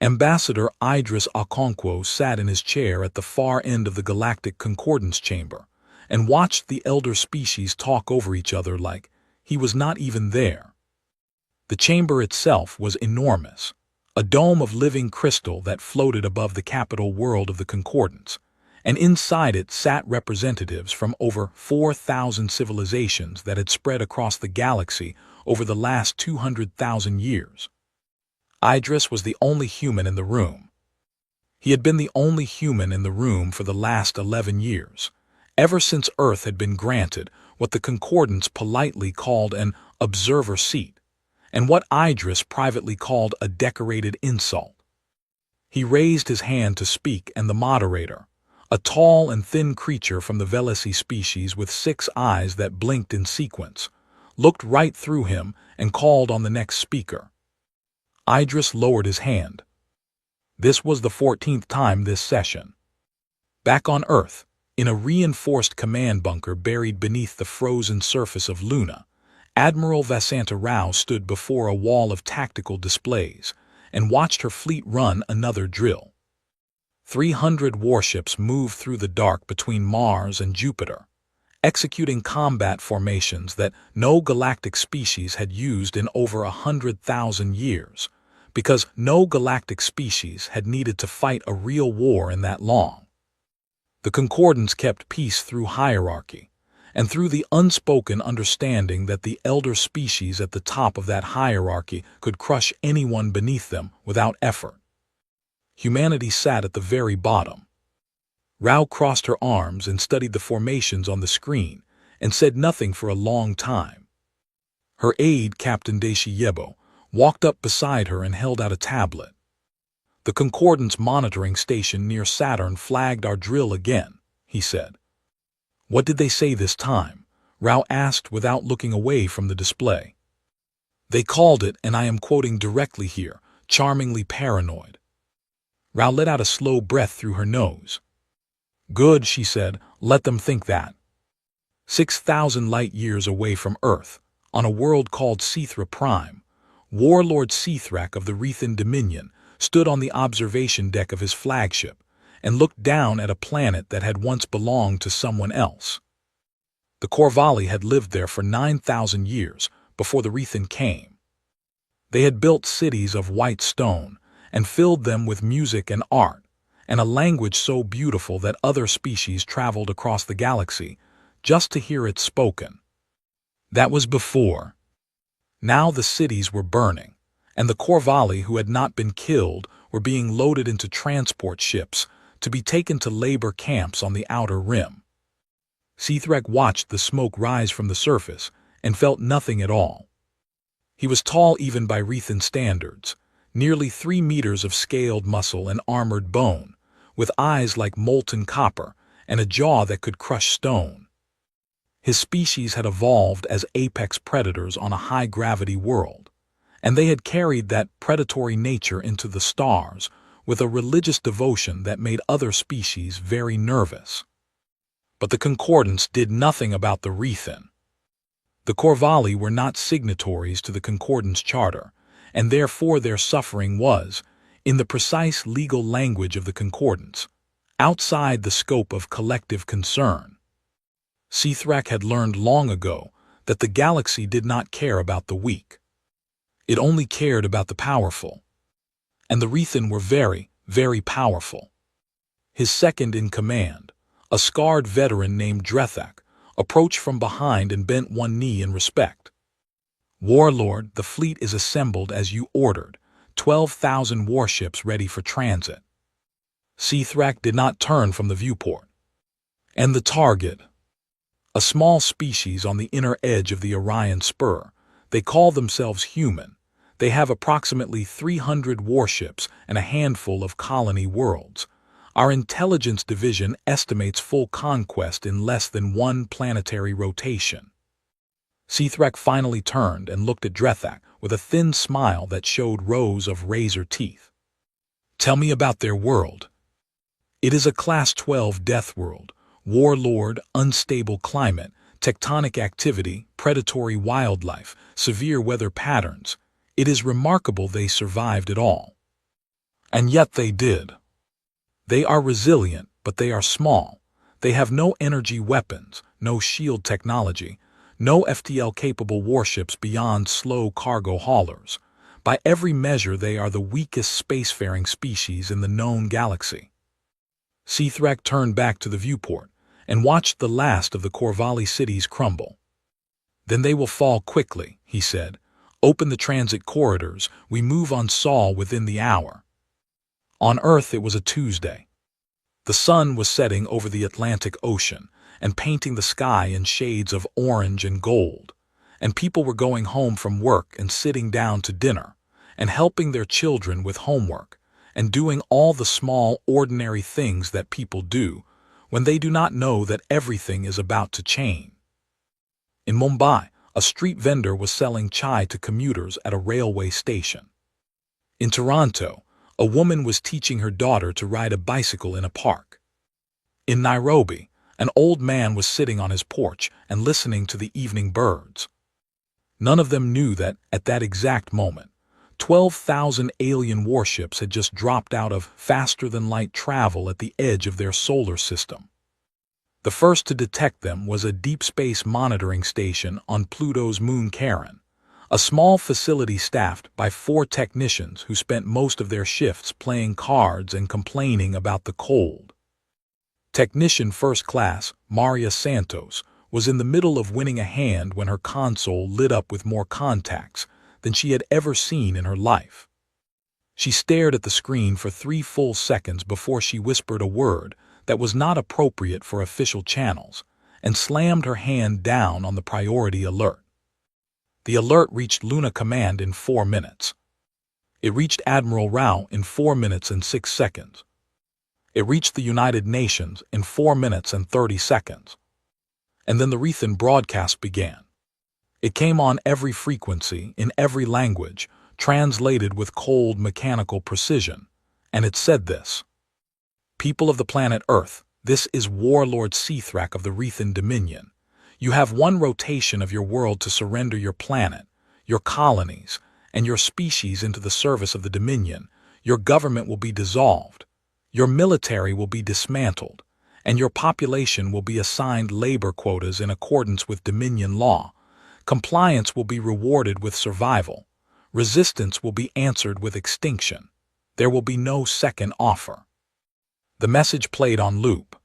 Ambassador Idris Okonkwo sat in his chair at the far end of the galactic concordance chamber and watched the elder species talk over each other like he was not even there. The chamber itself was enormous, a dome of living crystal that floated above the capital world of the concordance, and inside it sat representatives from over 4,000 civilizations that had spread across the galaxy over the last 200,000 years. Idris was the only human in the room. He had been the only human in the room for the last 11 years, ever since Earth had been granted what the concordance politely called an observer seat, and what Idris privately called a decorated insult. He raised his hand to speak, and the moderator, a tall and thin creature from the Velasi species with 6 eyes that blinked in sequence, looked right through him and called on the next speaker. Idris lowered his hand. This was the 14th time this session. Back on Earth, in a reinforced command bunker buried beneath the frozen surface of Luna, Admiral Vasanta Rao stood before a wall of tactical displays and watched her fleet run another drill. 300 warships moved through the dark between Mars and Jupiter, executing combat formations that no galactic species had used in over 100,000 years, because no galactic species had needed to fight a real war in that long. The concordance kept peace through hierarchy, and through the unspoken understanding that the elder species at the top of that hierarchy could crush anyone beneath them without effort. Humanity sat at the very bottom. Rao crossed her arms and studied the formations on the screen and said nothing for a long time. Her aide, Captain Deshi Yebo, walked up beside her and held out a tablet. The concordance monitoring station near Saturn flagged our drill again, he said. What did they say this time? Rao asked without looking away from the display. They called it, and I am quoting directly here, charmingly paranoid. Rao let out a slow breath through her nose. Good, she said, let them think that. 6,000 light-years away from Earth, on a world called Cethra Prime, Warlord Cethrak of the Rethan Dominion stood on the observation deck of his flagship and looked down at a planet that had once belonged to someone else. The Corvalli had lived there for 9,000 years before the Rethan came. They had built cities of white stone and filled them with music and art, and a language so beautiful that other species traveled across the galaxy just to hear it spoken. That was before. Now the cities were burning, and the Corvalli who had not been killed were being loaded into transport ships to be taken to labor camps on the outer rim. Cethrak watched the smoke rise from the surface and felt nothing at all. He was tall even by Rethan standards, nearly 3 meters of scaled muscle and armored bone, with eyes like molten copper and a jaw that could crush stone. His species had evolved as apex predators on a high-gravity world, and they had carried that predatory nature into the stars with a religious devotion that made other species very nervous. But the concordance did nothing about the Rethan. The Corvalli were not signatories to the concordance charter, and therefore their suffering was, in the precise legal language of the concordance, outside the scope of collective concern. Cethrak had learned long ago that the galaxy did not care about the weak. It only cared about the powerful. And the Rethan were very, very powerful. His second in command, a scarred veteran named Drethak, approached from behind and bent one knee in respect. Warlord, the fleet is assembled as you ordered, 12,000 warships ready for transit. Cethrak did not turn from the viewport. And the target? A small species on the inner edge of the Orion Spur. They call themselves human. They have approximately 300 warships and a handful of colony worlds. Our intelligence division estimates full conquest in less than 1 planetary rotation. Cethrak finally turned and looked at Drethak with a thin smile that showed rows of razor teeth. Tell me about their world. It is a Class 12 death world. Warlord, unstable climate, tectonic activity, predatory wildlife, severe weather patterns. It is remarkable they survived at all. And yet they did. They are resilient, but they are small. They have no energy weapons, no shield technology, no FTL-capable warships beyond slow cargo haulers. By every measure, they are the weakest spacefaring species in the known galaxy. Seathrek turned back to the viewport and watched the last of the Corvallis cities crumble. Then they will fall quickly, he said. Open the transit corridors. We move on Sol within the hour. On Earth, it was a Tuesday. The sun was setting over the Atlantic Ocean and painting the sky in shades of orange and gold, and people were going home from work and sitting down to dinner and helping their children with homework and doing all the small, ordinary things that people do when they do not know that everything is about to change. In Mumbai, a street vendor was selling chai to commuters at a railway station. In Toronto, a woman was teaching her daughter to ride a bicycle in a park. In Nairobi, an old man was sitting on his porch and listening to the evening birds. None of them knew that, at that exact moment, 12,000 alien warships had just dropped out of faster-than-light travel at the edge of their solar system. The first to detect them was a deep space monitoring station on Pluto's moon Charon, a small facility staffed by 4 technicians who spent most of their shifts playing cards and complaining about the cold. Technician First Class Maria Santos was in the middle of winning a hand when her console lit up with more contacts than she had ever seen in her life. She stared at the screen for 3 full seconds before she whispered a word that was not appropriate for official channels and slammed her hand down on the priority alert. The alert reached Luna Command in 4 minutes. It reached Admiral Rao in 4 minutes and 6 seconds. It reached the United Nations in 4 minutes and 30 seconds. And then the Rethan broadcast began. It came on every frequency, in every language, translated with cold mechanical precision, and it said this: People of the planet Earth, this is Warlord Seathrak of the Rethan Dominion. You have 1 rotation of your world to surrender your planet, your colonies, and your species into the service of the Dominion. Your government will be dissolved, your military will be dismantled, and your population will be assigned labor quotas in accordance with Dominion law. Compliance will be rewarded with survival. Resistance will be answered with extinction. There will be no second offer. The message played on loop.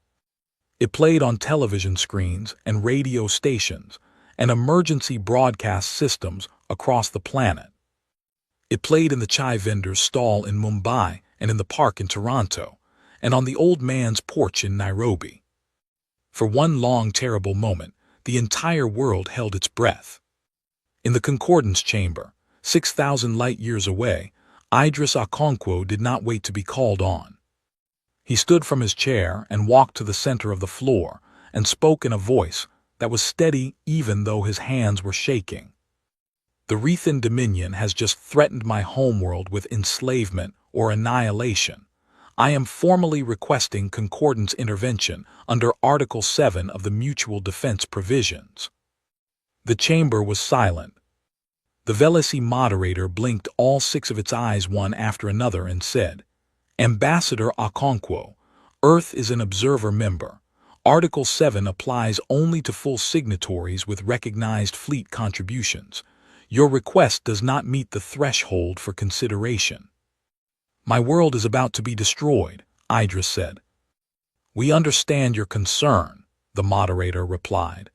It played on television screens and radio stations and emergency broadcast systems across the planet. It played in the chai vendor's stall in Mumbai and in the park in Toronto and on the old man's porch in Nairobi. For one long, terrible moment, the entire world held its breath. In the concordance chamber, 6,000 light-years away, Idris Okonkwo did not wait to be called on. He stood from his chair and walked to the center of the floor and spoke in a voice that was steady even though his hands were shaking. The Rethan Dominion has just threatened my homeworld with enslavement or annihilation. I am formally requesting concordance intervention under Article 7 of the Mutual Defense Provisions. The chamber was silent. The Velisi moderator blinked all 6 of its eyes one after another and said, Ambassador Okonkwo, Earth is an observer member. Article 7 applies only to full signatories with recognized fleet contributions. Your request does not meet the threshold for consideration. My world is about to be destroyed, Idris said. We understand your concern, the moderator replied.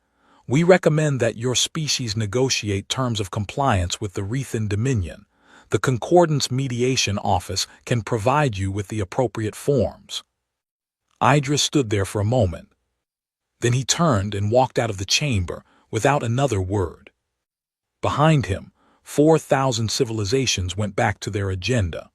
We recommend that your species negotiate terms of compliance with the Rethan Dominion. The Concordance Mediation Office can provide you with the appropriate forms. Idris stood there for a moment. Then he turned and walked out of the chamber without another word. Behind him, 4,000 civilizations went back to their agenda.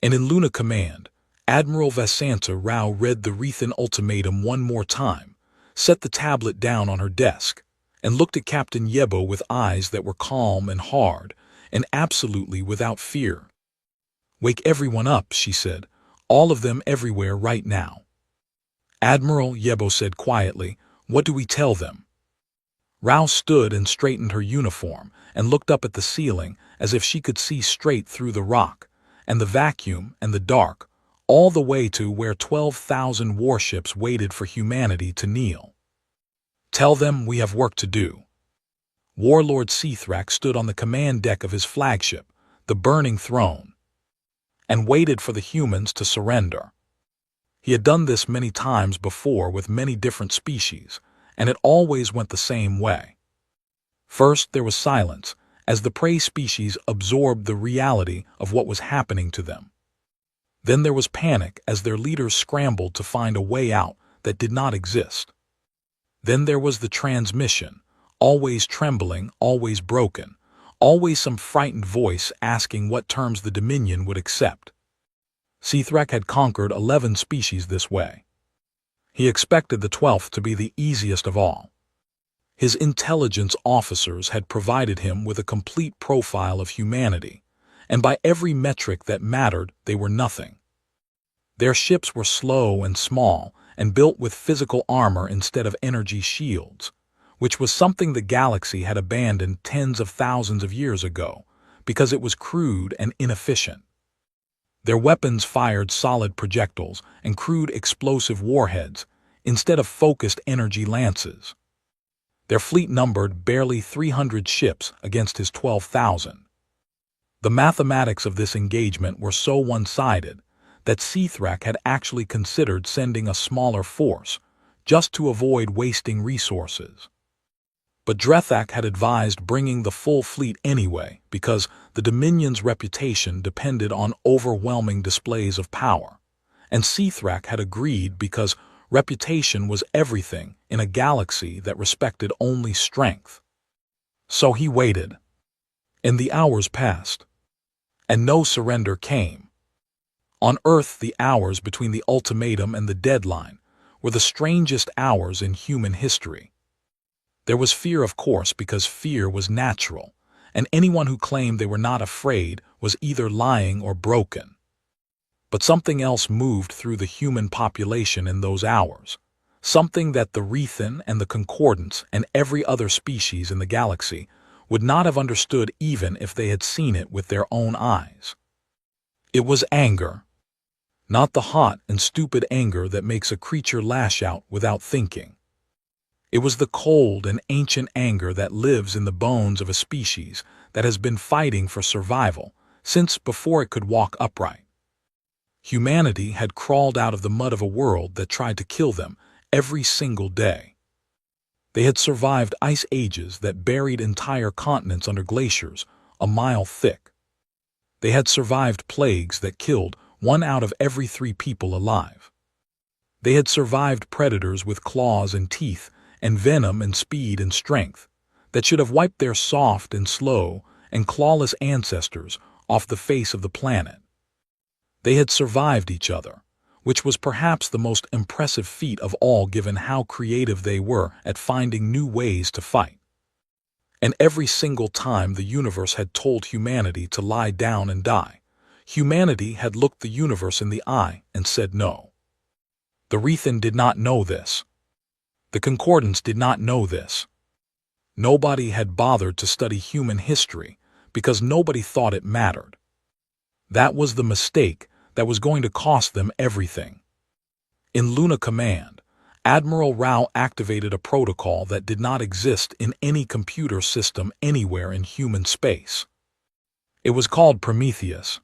And in Luna Command, Admiral Vasanta Rao read the Rethan ultimatum one more time, set the tablet down on her desk, and looked at Captain Yebo with eyes that were calm and hard, and absolutely without fear. Wake everyone up, she said, all of them everywhere right now. Admiral, Yebo said quietly, what do we tell them? Rao stood and straightened her uniform and looked up at the ceiling as if she could see straight through the rock, and the vacuum and the dark, all the way to where 12,000 warships waited for humanity to kneel. "Tell them we have work to do." Warlord Sithrak stood on the command deck of his flagship, the Burning Throne, and waited for the humans to surrender. He had done this many times before with many different species, and it always went the same way. First, there was silence, as the prey species absorbed the reality of what was happening to them. Then there was panic as their leaders scrambled to find a way out that did not exist. Then there was the transmission, always trembling, always broken, always some frightened voice asking what terms the Dominion would accept. Sithrak had conquered 11 species this way. He expected the 12th to be the easiest of all. His intelligence officers had provided him with a complete profile of humanity, and by every metric that mattered, they were nothing. Their ships were slow and small, and built with physical armor instead of energy shields, which was something the galaxy had abandoned tens of thousands of years ago, because it was crude and inefficient. Their weapons fired solid projectiles and crude explosive warheads, instead of focused energy lances. Their fleet numbered barely 300 ships against his 12,000. The mathematics of this engagement were so one-sided that Sithrak had actually considered sending a smaller force, just to avoid wasting resources. But Drethak had advised bringing the full fleet anyway, because the Dominion's reputation depended on overwhelming displays of power, and Sithrak had agreed because reputation was everything in a galaxy that respected only strength. So he waited. And the hours passed, and no surrender came. On Earth, the hours between the ultimatum and the deadline were the strangest hours in human history. There was fear, of course, because fear was natural, and anyone who claimed they were not afraid was either lying or broken. But something else moved through the human population in those hours, something that the Rethan and the Concordance and every other species in the galaxy would not have understood even if they had seen it with their own eyes. It was anger. Not the hot and stupid anger that makes a creature lash out without thinking. It was the cold and ancient anger that lives in the bones of a species that has been fighting for survival since before it could walk upright. Humanity had crawled out of the mud of a world that tried to kill them every single day. They had survived ice ages that buried entire continents under glaciers a mile thick. They had survived plagues that killed 1 out of every 3 people alive. They had survived predators with claws and teeth and venom and speed and strength that should have wiped their soft and slow and clawless ancestors off the face of the planet. They had survived each other, which was perhaps the most impressive feat of all given how creative they were at finding new ways to fight. And every single time the universe had told humanity to lie down and die, humanity had looked the universe in the eye and said no. The Rethan did not know this. The Concordance did not know this. Nobody had bothered to study human history because nobody thought it mattered. That was the mistake that was going to cost them everything. In Luna Command, Admiral Rao activated a protocol that did not exist in any computer system anywhere in human space. It was called Prometheus.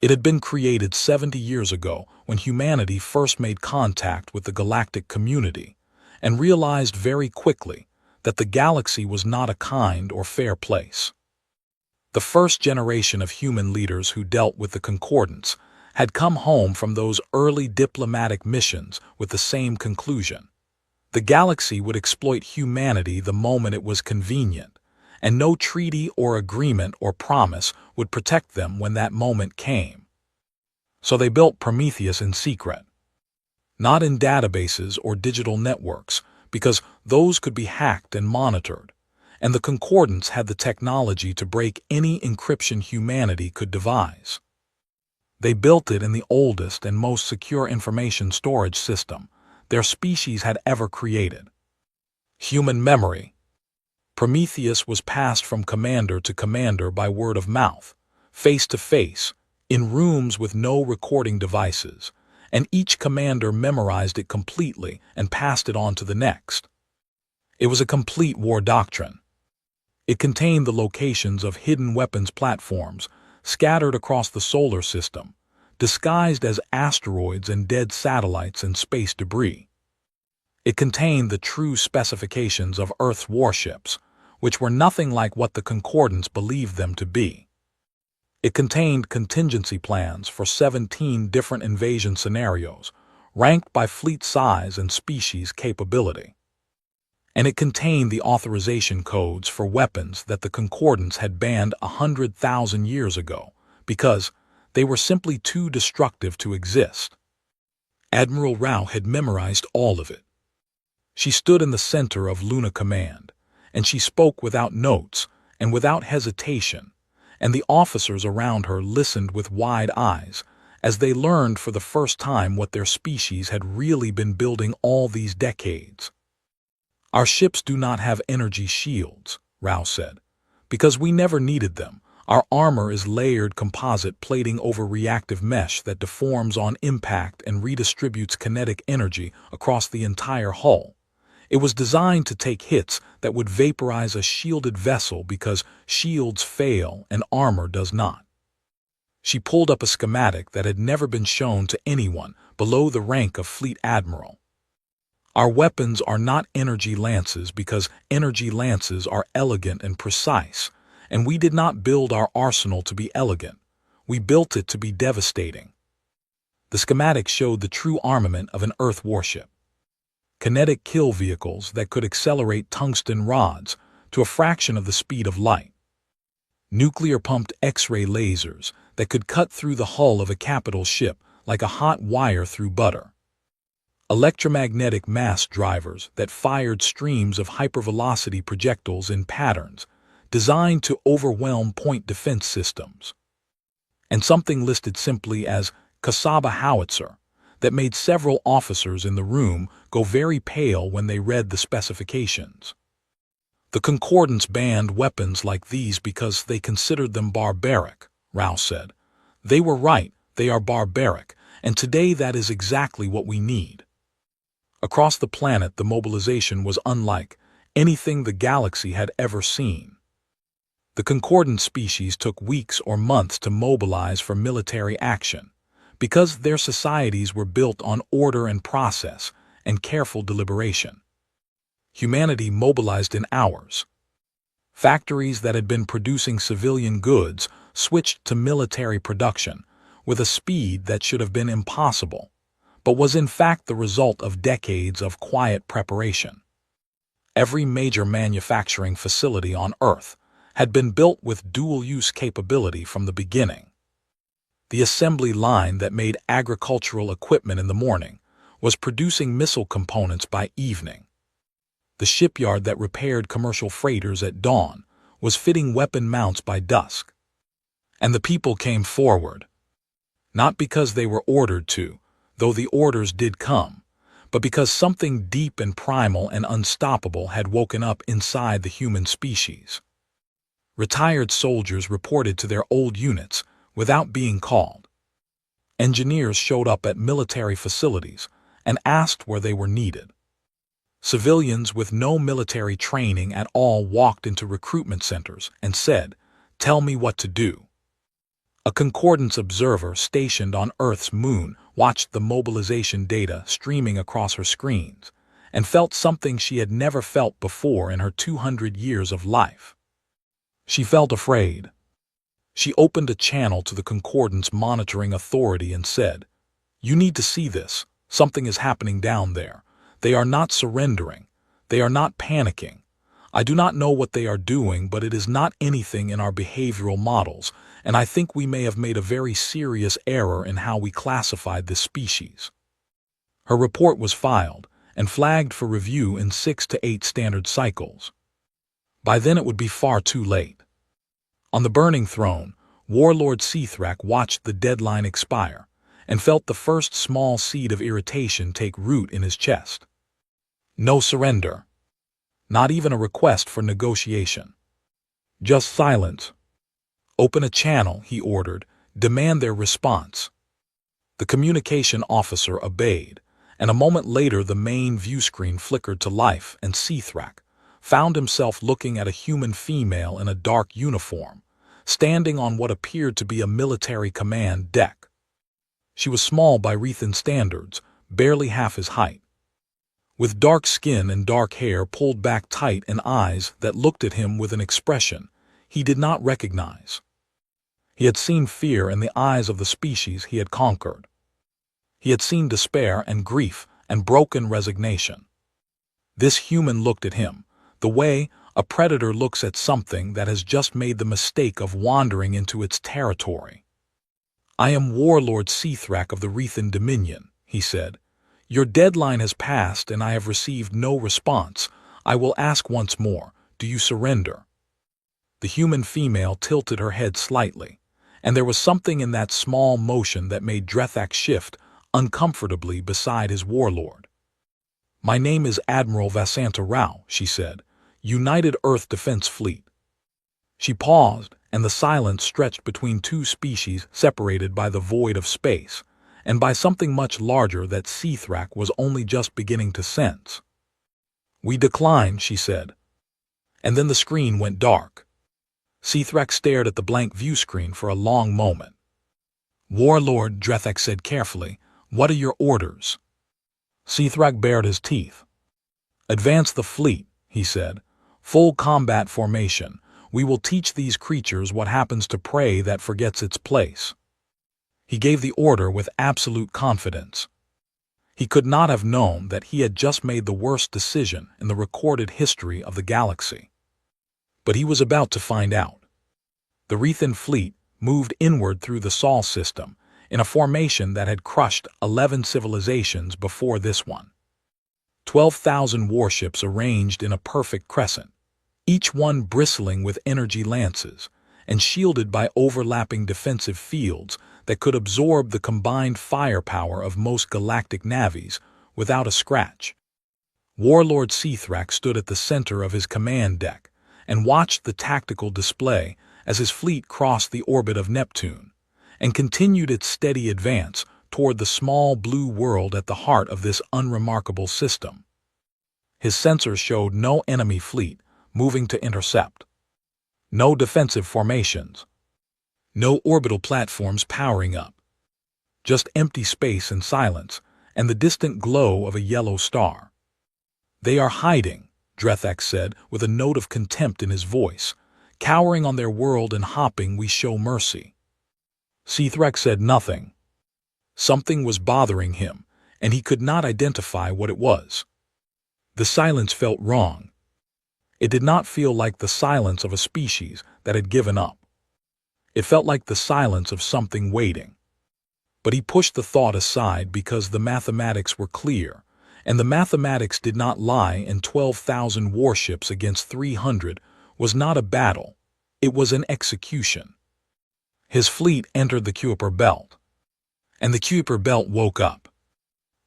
It had been created 70 years ago when humanity first made contact with the galactic community and realized very quickly that the galaxy was not a kind or fair place. The first generation of human leaders who dealt with the Concordance had come home from those early diplomatic missions with the same conclusion. The galaxy would exploit humanity the moment it was convenient, and no treaty or agreement or promise would protect them when that moment came. So they built Prometheus in secret. Not in databases or digital networks, because those could be hacked and monitored, and the Concordance had the technology to break any encryption humanity could devise. They built it in the oldest and most secure information storage system their species had ever created. Human memory. Prometheus was passed from commander to commander by word of mouth, face to face, in rooms with no recording devices, and each commander memorized it completely and passed it on to the next. It was a complete war doctrine. It contained the locations of hidden weapons platforms scattered across the solar system, disguised as asteroids and dead satellites and space debris. It contained the true specifications of Earth's warships, which were nothing like what the Concordance believed them to be. It contained contingency plans for 17 different invasion scenarios, ranked by fleet size and species capability. And it contained the authorization codes for weapons that the Concordance had banned 100,000 years ago, because they were simply too destructive to exist. Admiral Rao had memorized all of it. She stood in the center of Luna Command, and she spoke without notes and without hesitation, and the officers around her listened with wide eyes as they learned for the first time what their species had really been building all these decades. "Our ships do not have energy shields," Rao said, "because we never needed them. Our armor is layered composite plating over reactive mesh that deforms on impact and redistributes kinetic energy across the entire hull. It was designed to take hits that would vaporize a shielded vessel because shields fail and armor does not." She pulled up a schematic that had never been shown to anyone below the rank of fleet admiral. "Our weapons are not energy lances because energy lances are elegant and precise, and we did not build our arsenal to be elegant. We built it to be devastating." The schematic showed the true armament of an Earth warship. Kinetic kill vehicles that could accelerate tungsten rods to a fraction of the speed of light. Nuclear-pumped X-ray lasers that could cut through the hull of a capital ship like a hot wire through butter. Electromagnetic mass drivers that fired streams of hypervelocity projectiles in patterns designed to overwhelm point defense systems. And something listed simply as Kasaba howitzer that made several officers in the room go very pale when they read the specifications. "The Concordance banned weapons like these because they considered them barbaric," Rao said. "They were right, they are barbaric, and today that is exactly what we need." Across the planet, the mobilization was unlike anything the galaxy had ever seen. The Concordant species took weeks or months to mobilize for military action, because their societies were built on order and process and careful deliberation. Humanity mobilized in hours. Factories that had been producing civilian goods switched to military production with a speed that should have been impossible, but was in fact the result of decades of quiet preparation. Every major manufacturing facility on Earth had been built with dual-use capability from the beginning. The assembly line that made agricultural equipment in the morning was producing missile components by evening. The shipyard that repaired commercial freighters at dawn was fitting weapon mounts by dusk. And the people came forward, not because they were ordered to, though the orders did come, but because something deep and primal and unstoppable had woken up inside the human species. Retired soldiers reported to their old units without being called. Engineers showed up at military facilities and asked where they were needed. Civilians with no military training at all walked into recruitment centers and said, "Tell me what to do." A Concordance observer stationed on Earth's moon watched the mobilization data streaming across her screens and felt something she had never felt before in her 200 years of life. She felt afraid. She opened a channel to the Concordance Monitoring Authority and said, "You need to see this. Something is happening down there. They are not surrendering. They are not panicking. I do not know what they are doing, but it is not anything in our behavioral models, and I think we may have made a very serious error in how we classified this species." Her report was filed and flagged for review in 6 to 8 standard cycles. By then it would be far too late. On the burning throne, Warlord Seathrak watched the deadline expire and felt the first small seed of irritation take root in his chest. No surrender. Not even a request for negotiation. Just silence. "Open a channel," he ordered, Demand their response. The communication officer obeyed, and a moment later the main view screen flickered to life and Seathrak found himself looking at a human female in a dark uniform, standing on what appeared to be a military command deck. She was small by Rethan standards, barely half his height, with dark skin and dark hair pulled back tight and eyes that looked at him with an expression he did not recognize. He had seen fear in the eyes of the species he had conquered. He had seen despair and grief and broken resignation. This human looked at him, the way a predator looks at something that has just made the mistake of wandering into its territory. "I am Warlord Seathrak of the Rethan Dominion," he said. "Your deadline has passed and I have received no response. I will ask once more, do you surrender?" The human female tilted her head slightly, and there was something in that small motion that made Drethak shift uncomfortably beside his warlord. "My name is Admiral Vasanta Rao," she said, "United Earth Defense Fleet." She paused, and the silence stretched between two species separated by the void of space, and by something much larger that Seathrak was only just beginning to sense. "We decline," she said. And then the screen went dark. Seathrak stared at the blank view screen for a long moment. "Warlord," Drethak said carefully, "what are your orders?" Seathrak bared his teeth. "Advance the fleet," he said. "Full combat formation. We will teach these creatures what happens to prey that forgets its place." He gave the order with absolute confidence. He could not have known that he had just made the worst decision in the recorded history of the galaxy. But he was about to find out. The Rethan fleet moved inward through the Sol system in a formation that had crushed 11 civilizations before this one. 12,000 warships arranged in a perfect crescent, each one bristling with energy lances and shielded by overlapping defensive fields that could absorb the combined firepower of most galactic navies without a scratch. Warlord Seathrak stood at the center of his command deck and watched the tactical display as his fleet crossed the orbit of Neptune and continued its steady advance toward the small blue world at the heart of this unremarkable system. His sensors showed no enemy fleet moving to intercept, no defensive formations, no orbital platforms powering up, just empty space and silence and the distant glow of a yellow star. "They are hiding," Drethak said with a note of contempt in his voice. "Cowering on their world and hopping, we show mercy." Seathrak said nothing. Something was bothering him, and he could not identify what it was. The silence felt wrong. It did not feel like the silence of a species that had given up. It felt like the silence of something waiting. But he pushed the thought aside because the mathematics were clear, and the mathematics did not lie in 12,000 warships against 300 was not a battle, it was an execution. His fleet entered the Kuiper Belt, and the Kuiper Belt woke up.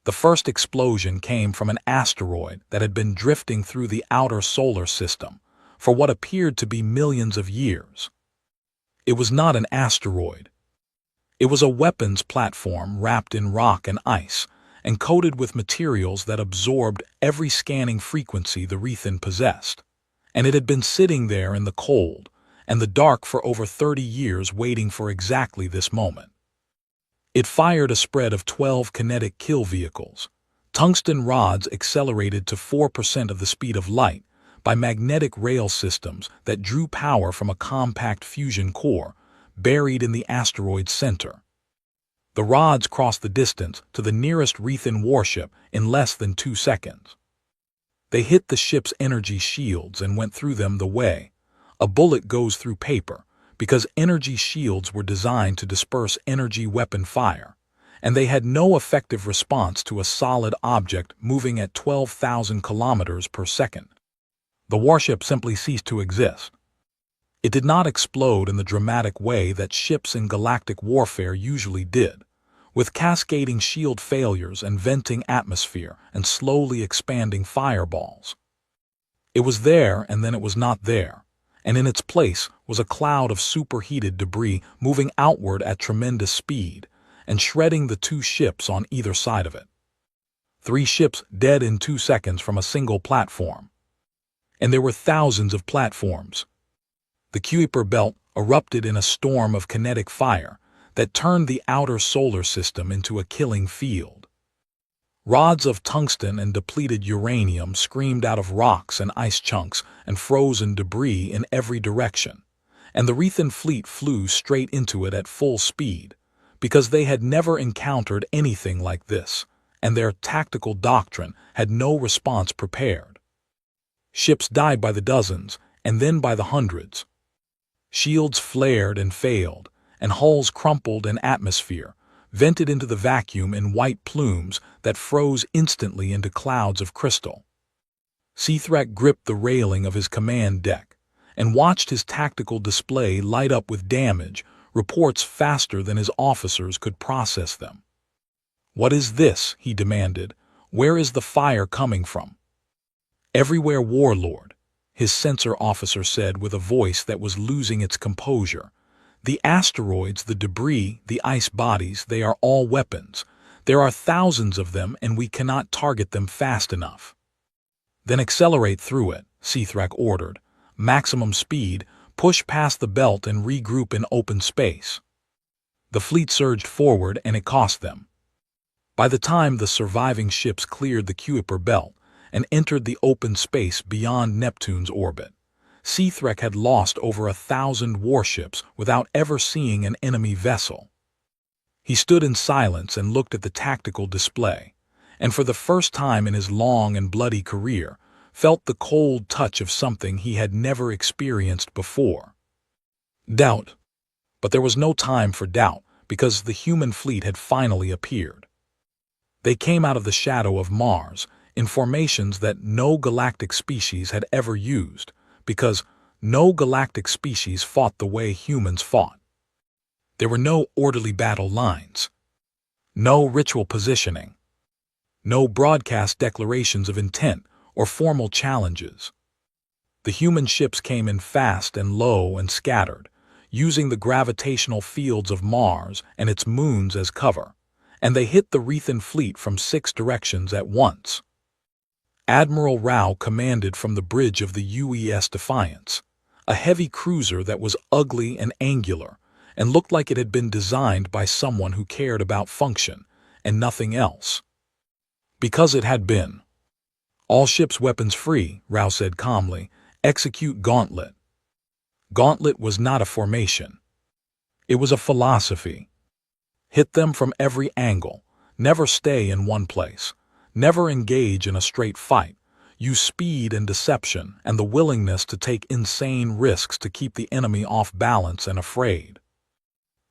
The first explosion came from an asteroid that had been drifting through the outer solar system for what appeared to be millions of years. It was not an asteroid. It was a weapons platform wrapped in rock and ice and coated with materials that absorbed every scanning frequency the Rethan possessed. And it had been sitting there in the cold and the dark for over 30 years waiting for exactly this moment. It fired a spread of 12 kinetic kill vehicles, tungsten rods accelerated to 4% of the speed of light by magnetic rail systems that drew power from a compact fusion core buried in the asteroid's center. The rods crossed the distance to the nearest Rethan warship in less than 2 seconds. They hit the ship's energy shields and went through them the way a bullet goes through paper, because energy shields were designed to disperse energy weapon fire, and they had no effective response to a solid object moving at 12,000 kilometers per second. The warship simply ceased to exist. It did not explode in the dramatic way that ships in galactic warfare usually did, with cascading shield failures and venting atmosphere and slowly expanding fireballs. It was there and then it was not there, and in its place was a cloud of superheated debris moving outward at tremendous speed and shredding the two ships on either side of it. 3 ships dead in 2 seconds from a single platform. And there were thousands of platforms. The Kuiper belt erupted in a storm of kinetic fire that turned the outer solar system into a killing field. Rods of tungsten and depleted uranium screamed out of rocks and ice chunks and frozen debris in every direction, and the Rethan fleet flew straight into it at full speed, because they had never encountered anything like this, and their tactical doctrine had no response prepared. Ships died by the dozens, and then by the hundreds. Shields flared and failed, and hulls crumpled in atmosphere, vented into the vacuum in white plumes that froze instantly into clouds of crystal. Seathrak gripped the railing of his command deck and watched his tactical display light up with damage, reports faster than his officers could process them. "What is this?" he demanded. "Where is the fire coming from?" "Everywhere, Warlord," his sensor officer said with a voice that was losing its composure. "The asteroids, the debris, the ice bodies, they are all weapons. There are thousands of them and we cannot target them fast enough." "Then accelerate through it," Seathrak ordered. "Maximum speed, push past the belt and regroup in open space." The fleet surged forward and it cost them. By the time the surviving ships cleared the Kuiper belt and entered the open space beyond Neptune's orbit, Seathrak had lost over 1,000 warships without ever seeing an enemy vessel. He stood in silence and looked at the tactical display, and for the first time in his long and bloody career, felt the cold touch of something he had never experienced before. Doubt. But there was no time for doubt, because the human fleet had finally appeared. They came out of the shadow of Mars, in formations that no galactic species had ever used, because no galactic species fought the way humans fought. There were no orderly battle lines, no ritual positioning, no broadcast declarations of intent or formal challenges. The human ships came in fast and low and scattered, using the gravitational fields of Mars and its moons as cover, and they hit the Rethan fleet from 6 directions at once. Admiral Rao commanded from the bridge of the UES Defiance, a heavy cruiser that was ugly and angular and looked like it had been designed by someone who cared about function and nothing else. Because it had been. "All ships weapons free," Rao said calmly. "Execute Gauntlet." Gauntlet was not a formation. It was a philosophy. Hit them from every angle, never stay in one place, never engage in a straight fight, use speed and deception and the willingness to take insane risks to keep the enemy off balance and afraid.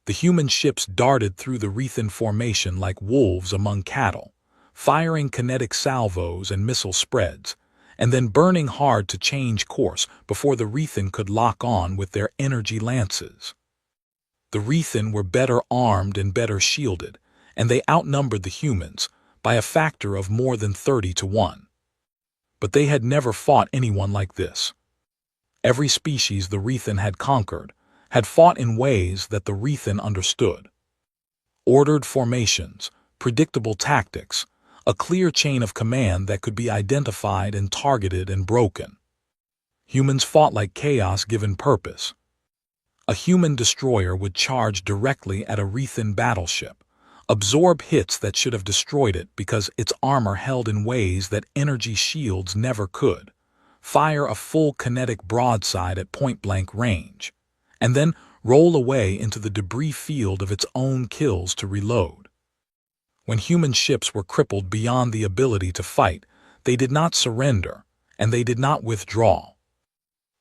The human ships darted through the Rethan formation like wolves among cattle, firing kinetic salvos and missile spreads, and then burning hard to change course before the Rethan could lock on with their energy lances. The Rethan were better armed and better shielded, and they outnumbered the humans by a factor of more than 30 to 1. But they had never fought anyone like this. Every species the Rethan had conquered had fought in ways that the Rethan understood. Ordered formations, predictable tactics, a clear chain of command that could be identified and targeted and broken. Humans fought like chaos given purpose. A human destroyer would charge directly at a Rethan battleship, absorb hits that should have destroyed it because its armor held in ways that energy shields never could, fire a full kinetic broadside at point-blank range, and then roll away into the debris field of its own kills to reload. When human ships were crippled beyond the ability to fight, they did not surrender, and they did not withdraw.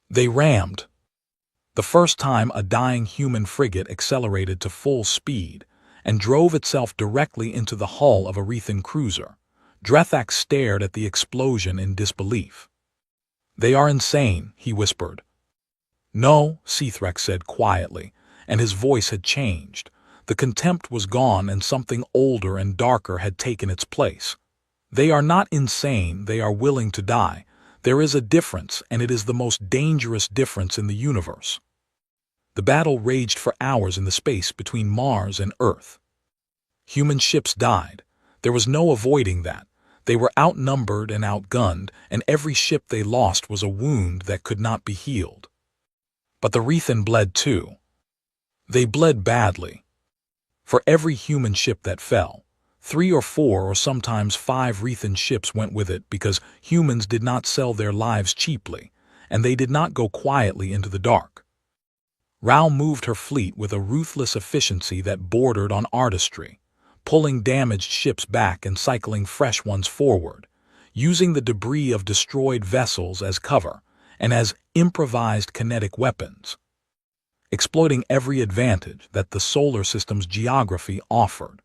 They rammed. The first time a dying human frigate accelerated to full speed and drove itself directly into the hull of a Rethan cruiser, Drethak stared at the explosion in disbelief. "They are insane," he whispered. "No," Seathrak said quietly, and his voice had changed. The contempt was gone and something older and darker had taken its place. "They are not insane, they are willing to die. There is a difference, and it is the most dangerous difference in the universe. The battle raged for hours in the space between Mars and Earth. Human ships died. There was no avoiding that. They were outnumbered and outgunned, and every ship they lost was a wound that could not be healed. But the Rethan bled too. They bled badly. For every human ship that fell, 3 or 4 or sometimes 5 Rethan ships went with it, because humans did not sell their lives cheaply, and they did not go quietly into the dark. Rao moved her fleet with a ruthless efficiency that bordered on artistry, pulling damaged ships back and cycling fresh ones forward, using the debris of destroyed vessels as cover and as improvised kinetic weapons, exploiting every advantage that the solar system's geography offered.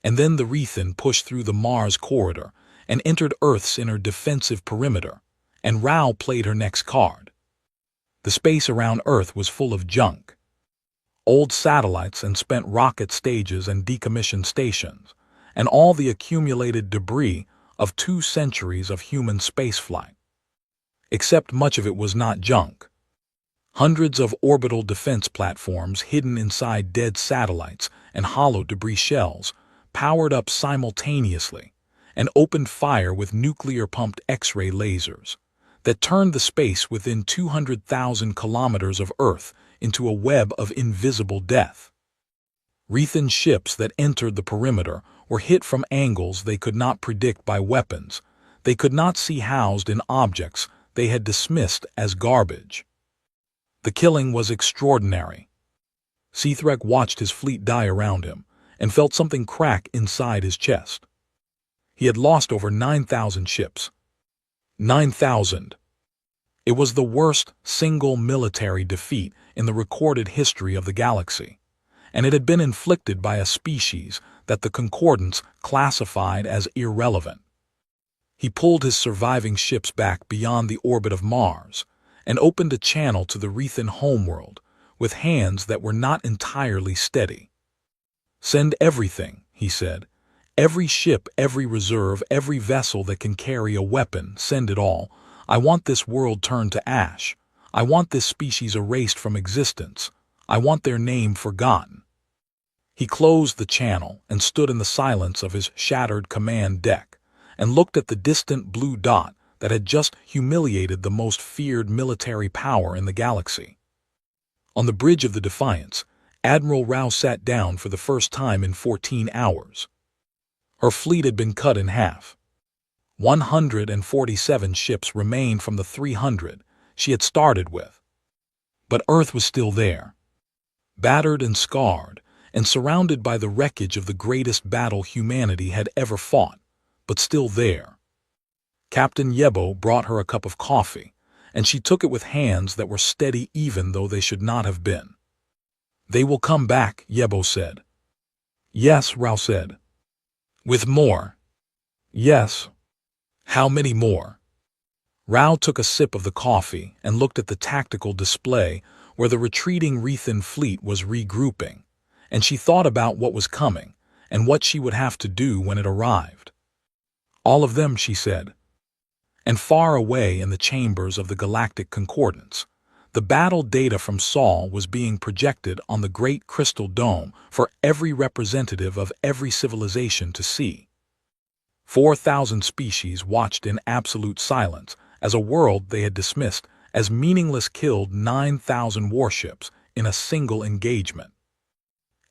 And then the Rethan pushed through the Mars corridor and entered Earth's inner defensive perimeter, and Rao played her next card. The space around Earth was full of junk. Old satellites and spent rocket stages and decommissioned stations, and all the accumulated debris of 2 centuries of human spaceflight. Except much of it was not junk. Hundreds of orbital defense platforms hidden inside dead satellites and hollow debris shells powered up simultaneously and opened fire with nuclear-pumped X-ray lasers that turned the space within 200,000 kilometers of Earth into a web of invisible death. Rethan ships that entered the perimeter were hit from angles they could not predict by weapons they could not see housed in objects they had dismissed as garbage. The killing was extraordinary. Sithrek watched his fleet die around him and felt something crack inside his chest. He had lost over 9,000 ships. 9,000. It was the worst single military defeat in the recorded history of the galaxy, and it had been inflicted by a species that the Concordance classified as irrelevant. He pulled his surviving ships back beyond the orbit of Mars and opened a channel to the Rethan homeworld with hands that were not entirely steady. "Send everything," he said. "Every ship, every reserve, every vessel that can carry a weapon, send it all. I want this world turned to ash. I want this species erased from existence. I want their name forgotten." He closed the channel and stood in the silence of his shattered command deck and looked at the distant blue dot that had just humiliated the most feared military power in the galaxy. On the bridge of the Defiance, Admiral Rao sat down for the first time in 14 hours. Her fleet had been cut in half. 147 ships remained from the 300 she had started with. But Earth was still there, battered and scarred, and surrounded by the wreckage of the greatest battle humanity had ever fought, but still there. Captain Yebo brought her a cup of coffee, and she took it with hands that were steady even though they should not have been. "They will come back," Yebo said. "Yes," Rao said. "With more?" "Yes." "How many more?" Rao took a sip of the coffee and looked at the tactical display where the retreating Rethan fleet was regrouping, and she thought about what was coming and what she would have to do when it arrived. "All of them," she said. And far away in the chambers of the Galactic Concordance, the battle data from Sol was being projected on the great crystal dome for every representative of every civilization to see. 4,000 species watched in absolute silence as a world they had dismissed as meaningless killed 9,000 warships in a single engagement.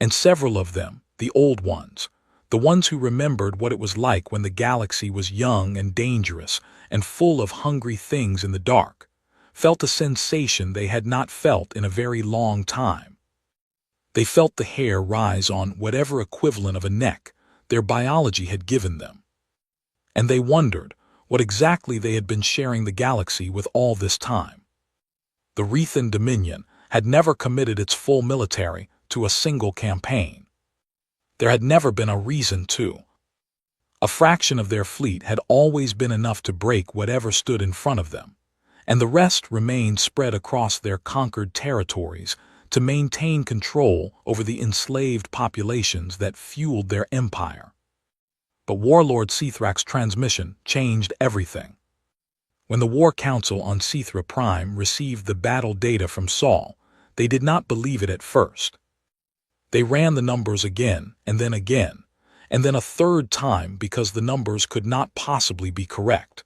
And several of them, the old ones, the ones who remembered what it was like when the galaxy was young and dangerous and full of hungry things in the dark, felt a sensation they had not felt in a very long time. They felt the hair rise on whatever equivalent of a neck their biology had given them. And they wondered what exactly they had been sharing the galaxy with all this time. The Rethan Dominion had never committed its full military to a single campaign. There had never been a reason to. A fraction of their fleet had always been enough to break whatever stood in front of them, and the rest remained spread across their conquered territories to maintain control over the enslaved populations that fueled their empire. But Warlord Sithrak's transmission changed everything. When the War Council on Cethra Prime received the battle data from Saul, they did not believe it at first. They ran the numbers again, and then a third time because the numbers could not possibly be correct.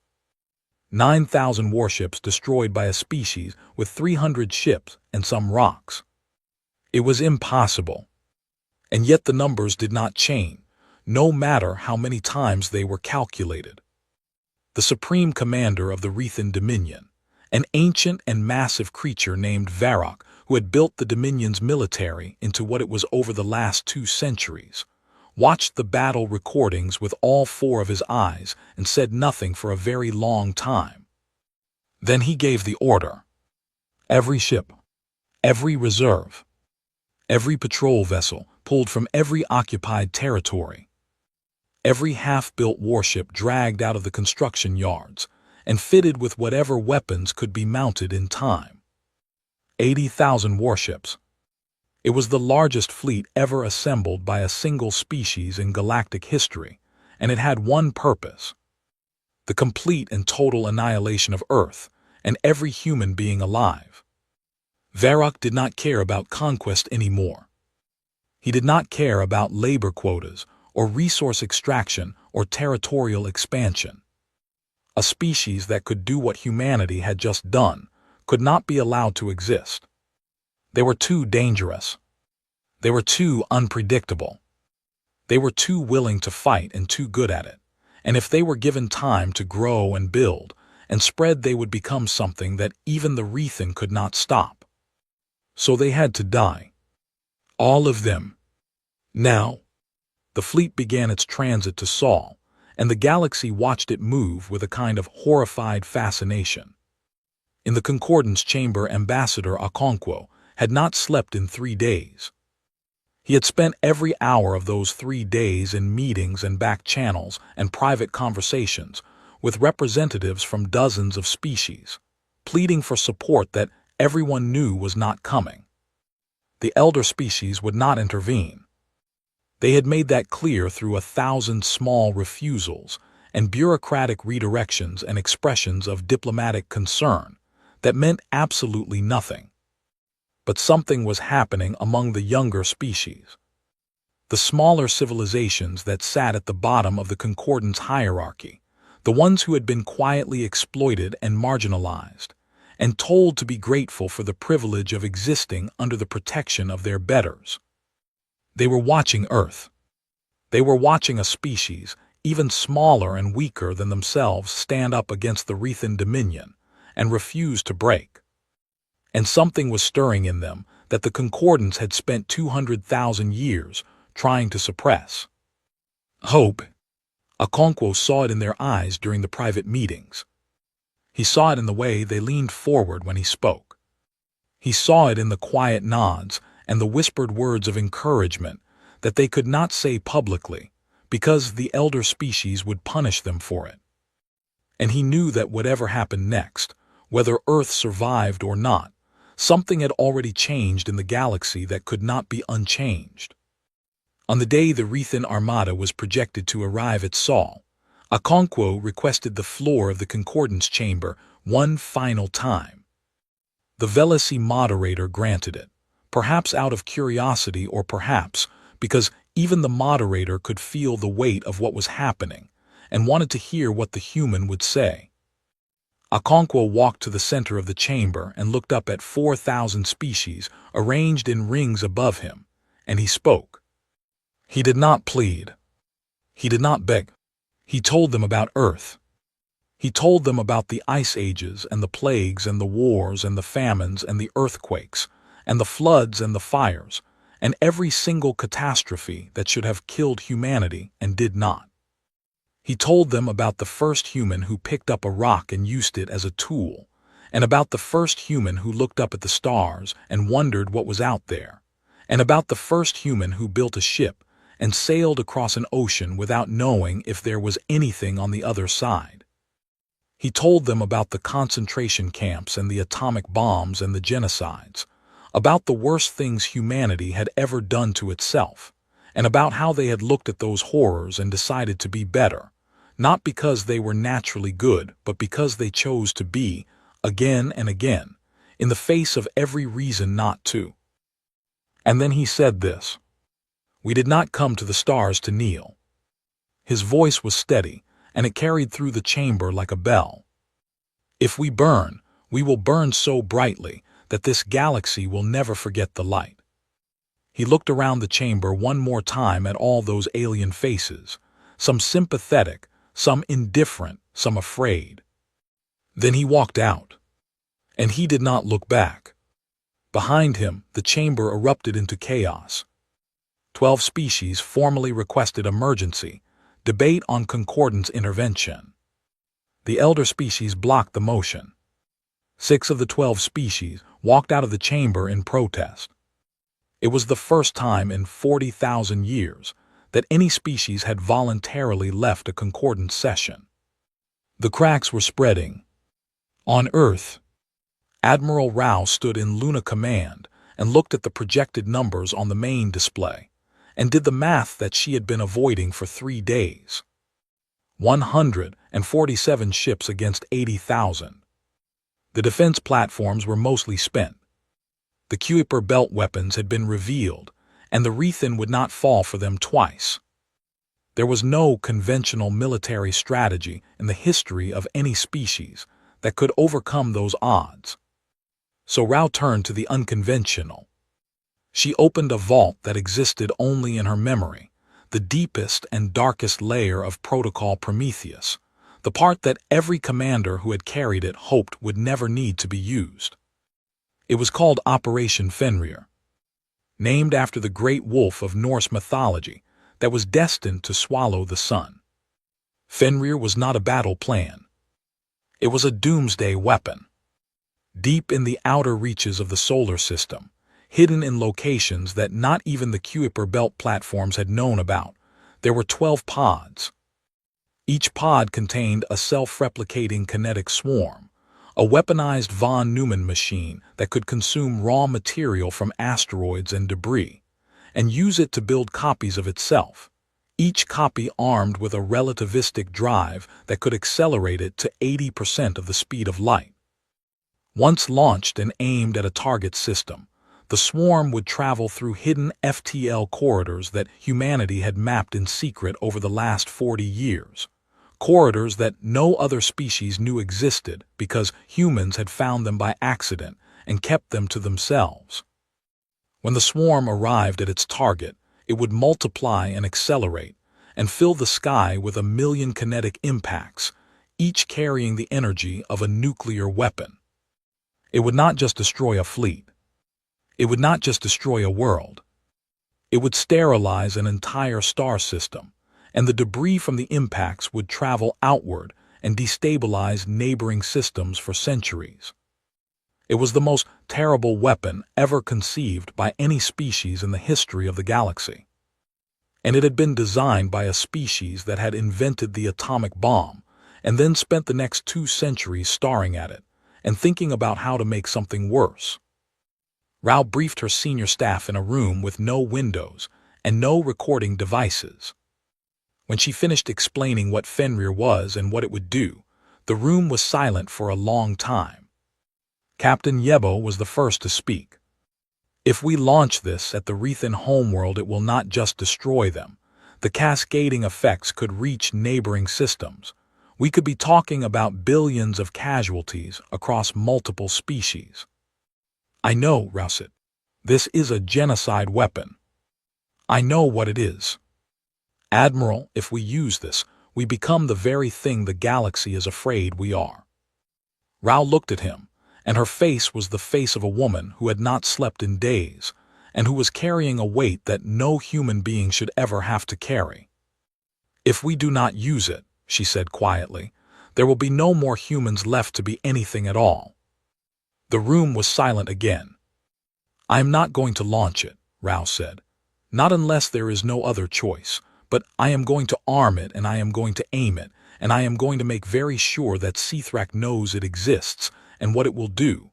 9,000 warships destroyed by a species with 300 ships and some rocks. It was impossible. And yet the numbers did not change, no matter how many times they were calculated. The supreme commander of the Rethan Dominion, an ancient and massive creature named Varrock, who had built the Dominion's military into what it was over the last 2 centuries, watched the battle recordings with all 4 of his eyes and said nothing for a very long time. Then he gave the order. Every ship, every reserve, every patrol vessel pulled from every occupied territory, every half-built warship dragged out of the construction yards and fitted with whatever weapons could be mounted in time. 80,000 warships. It was the largest fleet ever assembled by a single species in galactic history, and it had one purpose: the complete and total annihilation of Earth and every human being alive. Varrock did not care about conquest anymore. He did not care about labor quotas or resource extraction or territorial expansion. A species that could do what humanity had just done could not be allowed to exist. They were too dangerous. They were too unpredictable. They were too willing to fight and too good at it. And if they were given time to grow and build and spread, they would become something that even the Rethan could not stop. So they had to die. All of them. Now, the fleet began its transit to Saul, and the galaxy watched it move with a kind of horrified fascination. In the Concordance Chamber, Ambassador Okonkwo had not slept in 3 days. He had spent every hour of those 3 days in meetings and back channels and private conversations with representatives from dozens of species, pleading for support that everyone knew was not coming. The elder species would not intervene. They had made that clear through 1,000 small refusals and bureaucratic redirections and expressions of diplomatic concern that meant absolutely nothing. But something was happening among the younger species. The smaller civilizations that sat at the bottom of the Concordance hierarchy, the ones who had been quietly exploited and marginalized, and told to be grateful for the privilege of existing under the protection of their betters. They were watching Earth. They were watching a species, even smaller and weaker than themselves, stand up against the Rethan Dominion and refuse to break. And something was stirring in them that the Concordance had spent 200,000 years trying to suppress. Hope. Okonkwo saw it in their eyes during the private meetings. He saw it in the way they leaned forward when he spoke. He saw it in the quiet nods and the whispered words of encouragement that they could not say publicly because the elder species would punish them for it. And he knew that whatever happened next, whether Earth survived or not, something had already changed in the galaxy that could not be unchanged. On the day the Rethan Armada was projected to arrive at Saul, Okonkwo requested the floor of the Concordance Chamber one final time. The Velocity moderator granted it, perhaps out of curiosity or perhaps because even the moderator could feel the weight of what was happening and wanted to hear what the human would say. Okonkwo walked to the center of the chamber and looked up at 4,000 species arranged in rings above him, and he spoke. He did not plead. He did not beg. He told them about Earth. He told them about the ice ages and the plagues and the wars and the famines and the earthquakes and the floods and the fires and every single catastrophe that should have killed humanity and did not. He told them about the first human who picked up a rock and used it as a tool, and about the first human who looked up at the stars and wondered what was out there, and about the first human who built a ship and sailed across an ocean without knowing if there was anything on the other side. He told them about the concentration camps and the atomic bombs and the genocides, about the worst things humanity had ever done to itself, and about how they had looked at those horrors and decided to be better, not because they were naturally good, but because they chose to be, again and again, in the face of every reason not to. And then he said this: "We did not come to the stars to kneel." His voice was steady, and it carried through the chamber like a bell. "If we burn, we will burn so brightly that this galaxy will never forget the light." He looked around the chamber one more time at all those alien faces, some sympathetic, some indifferent, some afraid. Then he walked out. And he did not look back. Behind him, the chamber erupted into chaos. 12 species formally requested emergency, debate on concordance intervention. The elder species blocked the motion. 6 of the 12 species walked out of the chamber in protest. It was the first time in 40,000 years that any species had voluntarily left a concordance session. The cracks were spreading. On Earth, Admiral Rao stood in Luna Command and looked at the projected numbers on the main display and did the math that she had been avoiding for 3 days. 147 ships against 80,000. The defense platforms were mostly spent. The Kuiper belt weapons had been revealed, and the Rethan would not fall for them twice. There was no conventional military strategy in the history of any species that could overcome those odds. So Rao turned to the unconventional. She opened a vault that existed only in her memory, the deepest and darkest layer of Protocol Prometheus, the part that every commander who had carried it hoped would never need to be used. It was called Operation Fenrir, named after the great wolf of Norse mythology that was destined to swallow the sun. Fenrir was not a battle plan. It was a doomsday weapon. Deep in the outer reaches of the solar system, hidden in locations that not even the Kuiper belt platforms had known about, there were 12 pods. Each pod contained a self-replicating kinetic swarm, a weaponized von Neumann machine that could consume raw material from asteroids and debris, and use it to build copies of itself, each copy armed with a relativistic drive that could accelerate it to 80% of the speed of light. Once launched and aimed at a target system, the swarm would travel through hidden FTL corridors that humanity had mapped in secret over the last 40 years. Corridors that no other species knew existed because humans had found them by accident and kept them to themselves. When the swarm arrived at its target, it would multiply and accelerate and fill the sky with 1,000,000 kinetic impacts, each carrying the energy of a nuclear weapon. It would not just destroy a fleet. It would not just destroy a world. It would sterilize an entire star system, and the debris from the impacts would travel outward and destabilize neighboring systems for centuries. It was the most terrible weapon ever conceived by any species in the history of the galaxy. And it had been designed by a species that had invented the atomic bomb and then spent the next 2 centuries staring at it and thinking about how to make something worse. Rao briefed her senior staff in a room with no windows and no recording devices. When she finished explaining what Fenrir was and what it would do, the room was silent for a long time. Captain Yebo was the first to speak. "If we launch this at the Rethan homeworld, it will not just destroy them. The cascading effects could reach neighboring systems. We could be talking about billions of casualties across multiple species." "I know," Rao said. "This is a genocide weapon. I know what it is. Admiral, if we use this, we become the very thing the galaxy is afraid we are." Rao looked at him, and her face was the face of a woman who had not slept in days, and who was carrying a weight that no human being should ever have to carry. "If we do not use it," she said quietly, "there will be no more humans left to be anything at all." The room was silent again. "I am not going to launch it," Rao said. "Not unless there is no other choice. But I am going to arm it, and I am going to aim it, and I am going to make very sure that Sithrak knows it exists and what it will do.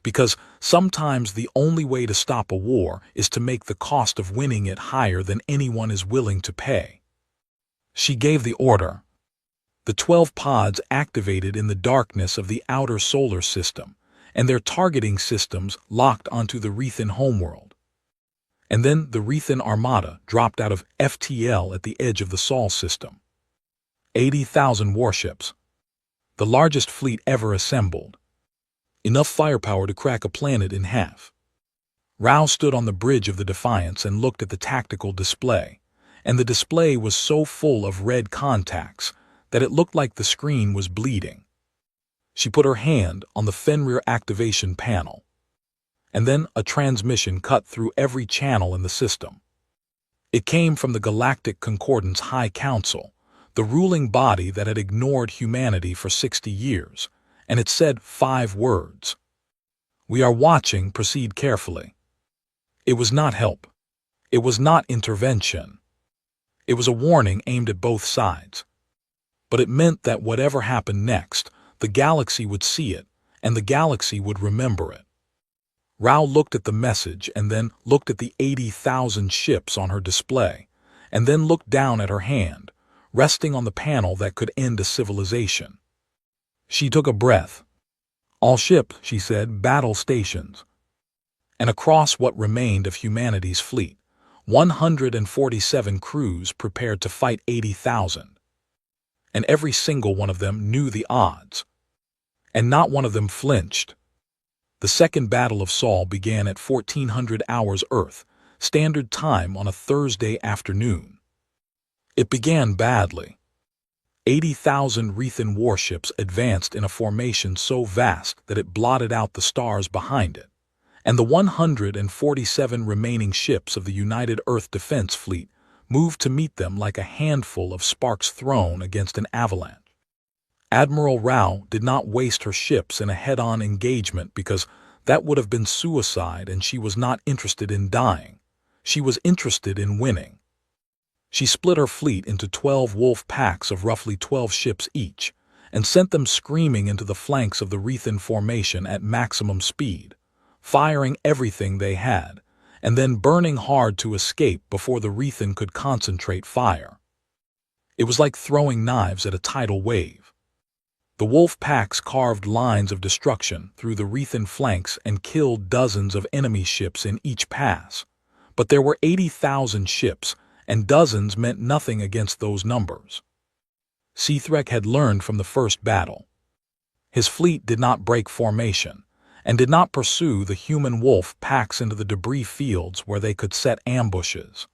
Because sometimes the only way to stop a war is to make the cost of winning it higher than anyone is willing to pay." She gave the order. The 12 pods activated in the darkness of the outer solar system, and their targeting systems locked onto the Rethan homeworld. And then the Rethan Armada dropped out of FTL at the edge of the Sol system. 80,000 warships. The largest fleet ever assembled. Enough firepower to crack a planet in half. Rao stood on the bridge of the Defiance and looked at the tactical display, and the display was so full of red contacts that it looked like the screen was bleeding. She put her hand on the Fenrir activation panel, and then a transmission cut through every channel in the system. It came from the Galactic Concordance High Council, the ruling body that had ignored humanity for 60 years, and it said 5 words. "We are watching, proceed carefully." It was not help. It was not intervention. It was a warning aimed at both sides. But it meant that whatever happened next, the galaxy would see it, and the galaxy would remember it. Rao looked at the message and then looked at the 80,000 ships on her display, and then looked down at her hand, resting on the panel that could end a civilization. She took a breath. "All ships," she said, "battle stations." And across what remained of humanity's fleet, 147 crews prepared to fight 80,000. And every single one of them knew the odds. And not one of them flinched. The Second Battle of Sol began at 1400 hours Earth, Standard Time on a Thursday afternoon. It began badly. 80,000 Rethan warships advanced in a formation so vast that it blotted out the stars behind it, and the 147 remaining ships of the United Earth Defense Fleet moved to meet them like a handful of sparks thrown against an avalanche. Admiral Rao did not waste her ships in a head-on engagement because that would have been suicide, and she was not interested in dying. She was interested in winning. She split her fleet into 12 wolf packs of roughly 12 ships each, and sent them screaming into the flanks of the Rethan formation at maximum speed, firing everything they had, and then burning hard to escape before the Rethan could concentrate fire. It was like throwing knives at a tidal wave. The wolf packs carved lines of destruction through the Rethan flanks and killed dozens of enemy ships in each pass, but there were 80,000 ships, and dozens meant nothing against those numbers. Sithrek had learned from the first battle. His fleet did not break formation, and did not pursue the human wolf packs into the debris fields where they could set ambushes.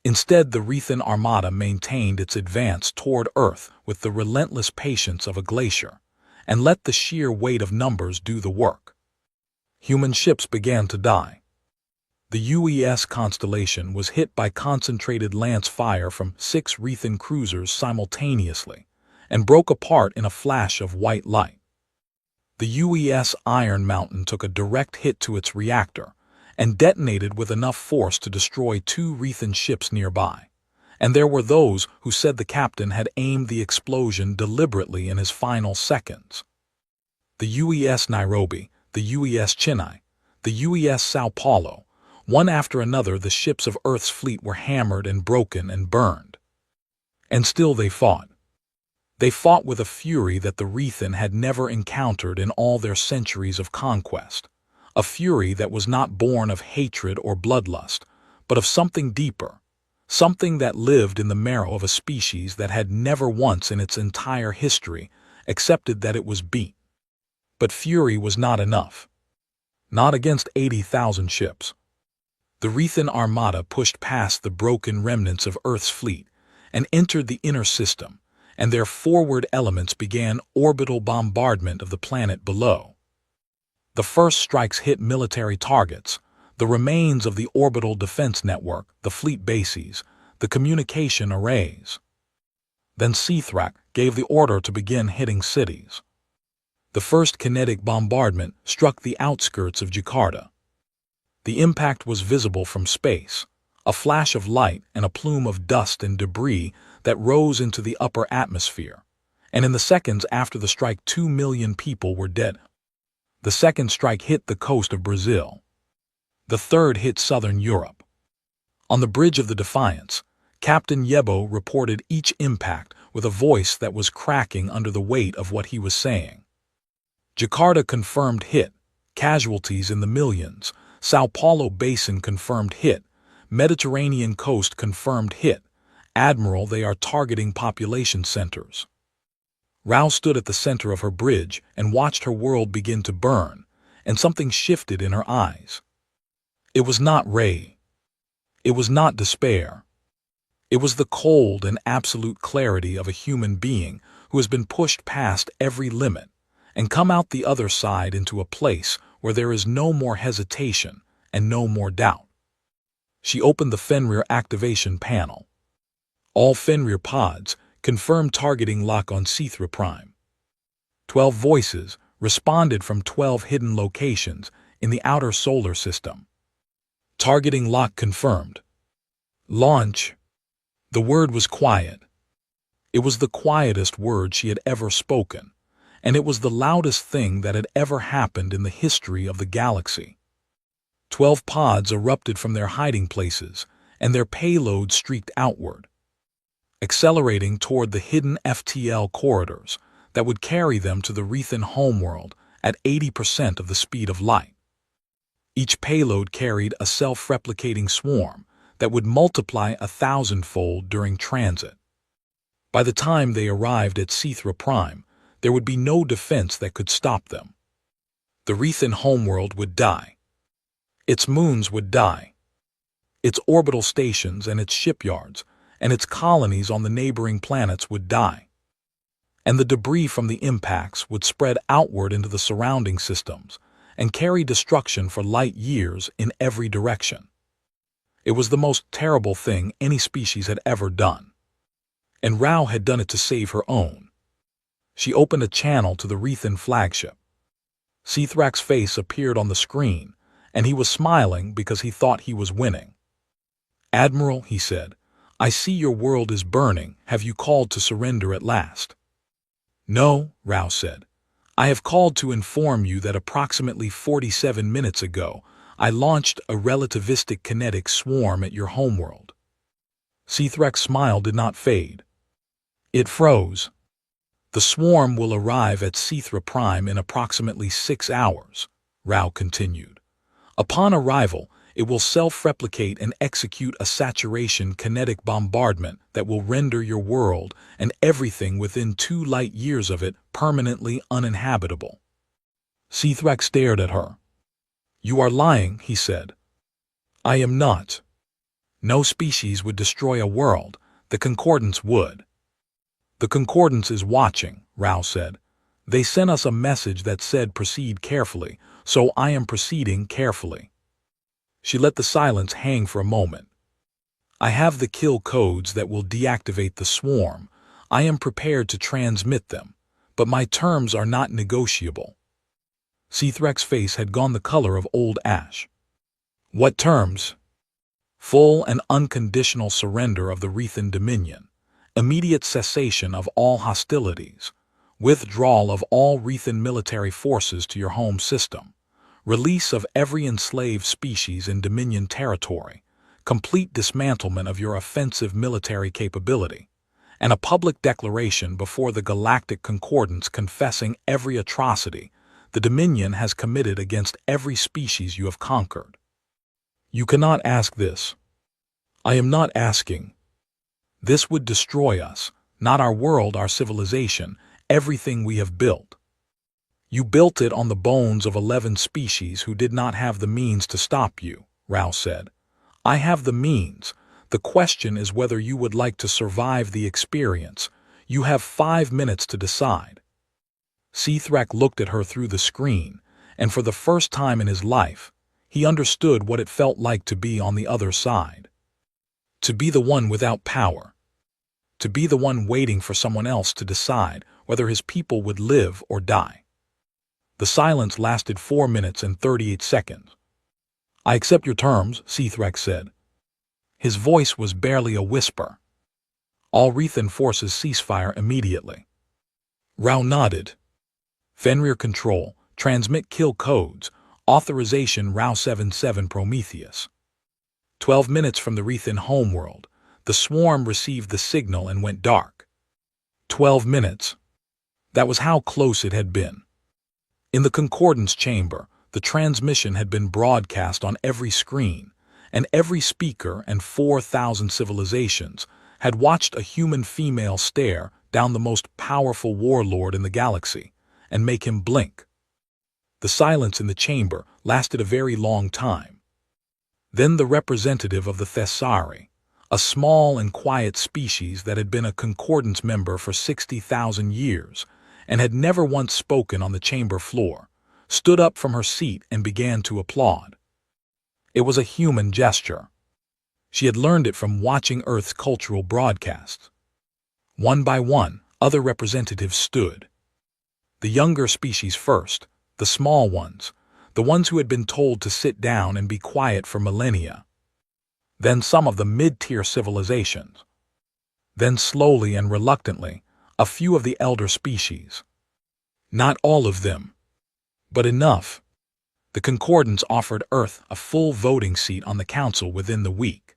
Instead, the Rethan Armada maintained its advance toward Earth with the relentless patience of a glacier, and let the sheer weight of numbers do the work. Human ships began to die. The UES constellation was hit by concentrated lance fire from 6 Rethan cruisers simultaneously, and broke apart in a flash of white light. The UES Iron Mountain took a direct hit to its reactor, and detonated with enough force to destroy 2 Rethan ships nearby, and there were those who said the captain had aimed the explosion deliberately in his final seconds. The UES Nairobi, the UES Chennai, the UES Sao Paulo, one after another the ships of Earth's fleet were hammered and broken and burned. And still they fought. They fought with a fury that the Rethan had never encountered in all their centuries of conquest, a fury that was not born of hatred or bloodlust, but of something deeper, something that lived in the marrow of a species that had never once in its entire history accepted that it was beat. But fury was not enough. Not against 80,000 ships. The Rethan Armada pushed past the broken remnants of Earth's fleet and entered the inner system, and their forward elements began orbital bombardment of the planet below. The first strikes hit military targets, the remains of the orbital defense network, the fleet bases, the communication arrays. Then Sithrak gave the order to begin hitting cities. The first kinetic bombardment struck the outskirts of Jakarta. The impact was visible from space, a flash of light and a plume of dust and debris that rose into the upper atmosphere, and in the seconds after the strike 2 million people were dead. The second strike hit the coast of Brazil. The third hit southern Europe. On the bridge of the Defiance, Captain Yebo reported each impact with a voice that was cracking under the weight of what he was saying. Jakarta confirmed hit. Casualties in the millions. Sao Paulo Basin confirmed hit. Mediterranean coast confirmed hit. Admiral, they are targeting population centers. Rao stood at the center of her bridge and watched her world begin to burn, and something shifted in her eyes. It was not rage. It was not despair. It was the cold and absolute clarity of a human being who has been pushed past every limit and come out the other side into a place where there is no more hesitation and no more doubt. She opened the Fenrir activation panel. All Fenrir pods confirmed targeting lock on Sithra Prime. 12 voices responded from 12 hidden locations in the outer solar system. Targeting lock confirmed. Launch. The word was quiet. It was the quietest word she had ever spoken, and it was the loudest thing that had ever happened in the history of the galaxy. 12 pods erupted from their hiding places, and their payload streaked outward, accelerating toward the hidden FTL corridors that would carry them to the Rethan homeworld at 80% of the speed of light. Each payload carried a self-replicating swarm that would multiply 1,000-fold during transit. By the time they arrived at Sithra Prime, there would be no defense that could stop them. The Rethan homeworld would die. Its moons would die. Its orbital stations and its shipyards and its colonies on the neighboring planets would die. And the debris from the impacts would spread outward into the surrounding systems and carry destruction for light years in every direction. It was the most terrible thing any species had ever done. And Rao had done it to save her own. She opened a channel to the Rethan flagship. Sithrak's face appeared on the screen, and he was smiling because he thought he was winning. "Admiral," he said, "I see your world is burning. Have you called to surrender at last?" "No," Rao said. "I have called to inform you that approximately 47 minutes ago, I launched a relativistic kinetic swarm at your homeworld." Sithrak's smile did not fade. It froze. "The swarm will arrive at Sithra Prime in approximately 6 hours, Rao continued. "Upon arrival, it will self-replicate and execute a saturation kinetic bombardment that will render your world and everything within 2 light years of it permanently uninhabitable." Sithrak stared at her. "You are lying," he said. "I am not. No species would destroy a world. The Concordance would." "The Concordance is watching," Rao said. "They sent us a message that said proceed carefully, so I am proceeding carefully." She let the silence hang for a moment. "I have the kill codes that will deactivate the swarm. I am prepared to transmit them, but my terms are not negotiable." Sithrak's face had gone the color of old ash. "What terms?" "Full and unconditional surrender of the Rethan Dominion, immediate cessation of all hostilities, withdrawal of all Rethan military forces to your home system, release of every enslaved species in Dominion territory, complete dismantlement of your offensive military capability, and a public declaration before the Galactic Concordance confessing every atrocity the Dominion has committed against every species you have conquered." "You cannot ask this." "I am not asking. This would destroy us, not our world, our civilization, everything we have built. You built it on the bones of 11 species who did not have the means to stop you," Rao said. "I have the means. The question is whether you would like to survive the experience. You have 5 minutes to decide." Sithrak looked at her through the screen, and for the first time in his life, he understood what it felt like to be on the other side. To be the one without power. To be the one waiting for someone else to decide whether his people would live or die. The silence lasted 4 minutes and 38 seconds. "I accept your terms," Sithrak said. His voice was barely a whisper. "All Rethan forces ceasefire immediately." Rao nodded. "Fenrir control, transmit kill codes, authorization Rao 77 Prometheus." 12 minutes from the Rethan homeworld, the swarm received the signal and went dark. 12 minutes. That was how close it had been. In the concordance chamber, the transmission had been broadcast on every screen, and every speaker and 4,000 civilizations had watched a human female stare down the most powerful warlord in the galaxy and make him blink. The silence in the chamber lasted a very long time. Then the representative of the Thessari, a small and quiet species that had been a concordance member for 60,000 years and had never once spoken on the chamber floor, stood up from her seat and began to applaud. It was a human gesture. She had learned it from watching Earth's cultural broadcasts. One by one, other representatives stood. The younger species first, the small ones, the ones who had been told to sit down and be quiet for millennia. Then some of the mid-tier civilizations. Then slowly and reluctantly, a few of the elder species. Not all of them, but enough. The concordance offered Earth a full voting seat on the council within the week.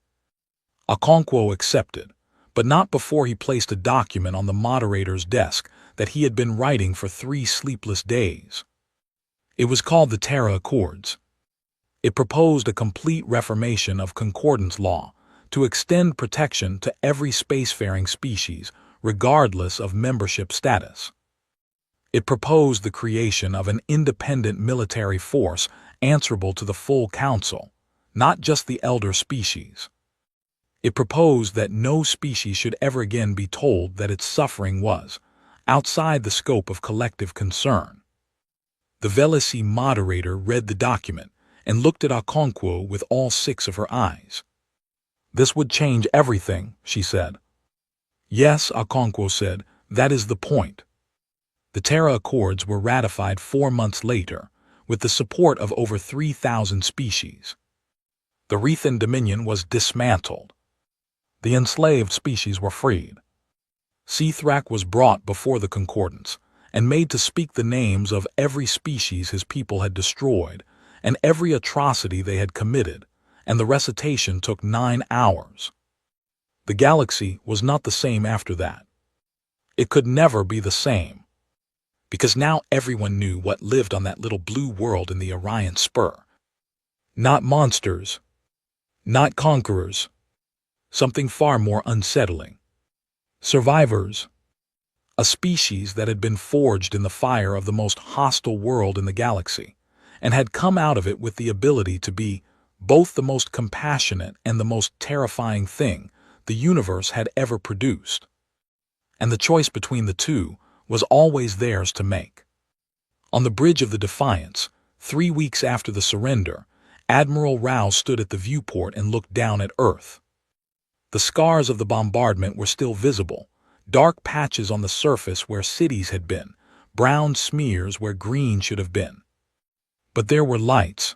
Okonkwo accepted, but not before he placed a document on the moderator's desk that he had been writing for 3 sleepless days. It was called the Terra Accords. It proposed a complete reformation of concordance law to extend protection to every spacefaring species, regardless of membership status. It proposed the creation of an independent military force answerable to the full council, not just the elder species. It proposed that no species should ever again be told that its suffering was outside the scope of collective concern. The Velisi moderator read the document and looked at Okonkwo with all 6 of her eyes. "This would change everything," she said. "Yes," Okonkwo said, "that is the point." The Terra Accords were ratified 4 months later, with the support of over 3,000 species. The Rethan Dominion was dismantled. The enslaved species were freed. Cthrak was brought before the concordance and made to speak the names of every species his people had destroyed and every atrocity they had committed, and the recitation took 9 hours. The galaxy was not the same after that. It could never be the same, because now everyone knew what lived on that little blue world in the Orion Spur. Not monsters, not conquerors, something far more unsettling. Survivors, a species that had been forged in the fire of the most hostile world in the galaxy, and had come out of it with the ability to be both the most compassionate and the most terrifying thing the universe had ever produced. And the choice between the two was always theirs to make. On the bridge of the Defiance, 3 weeks after the surrender, Admiral Rao stood at the viewport and looked down at Earth. The scars of the bombardment were still visible, dark patches on the surface where cities had been, brown smears where green should have been. But there were lights.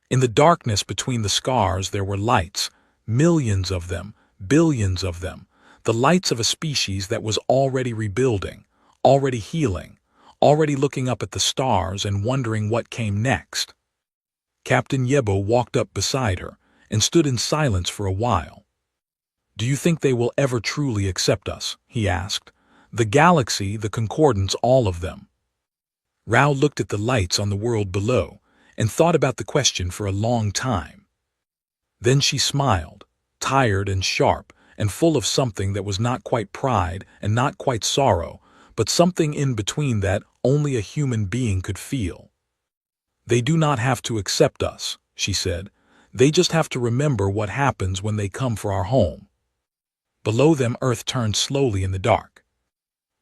In the darkness between the scars there were lights, millions of them, billions of them, the lights of a species that was already rebuilding, already healing, already looking up at the stars and wondering what came next. Captain Yebo walked up beside her and stood in silence for a while. "Do you think they will ever truly accept us?" he asked. "The galaxy, the concordance, all of them." Rao looked at the lights on the world below and thought about the question for a long time. Then she smiled, tired and sharp and full of something that was not quite pride and not quite sorrow, but something in between that only a human being could feel. "They do not have to accept us," she said. "They just have to remember what happens when they come for our home." Below them Earth turned slowly in the dark,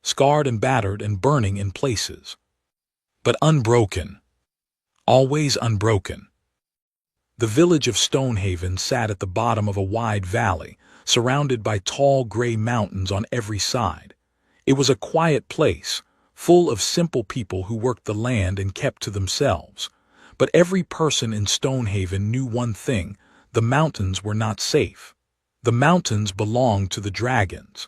scarred and battered and burning in places, but unbroken, always unbroken. The village of Stonehaven sat at the bottom of a wide valley, surrounded by tall gray mountains on every side. It was a quiet place, full of simple people who worked the land and kept to themselves. But every person in Stonehaven knew one thing: the mountains were not safe. The mountains belonged to the dragons.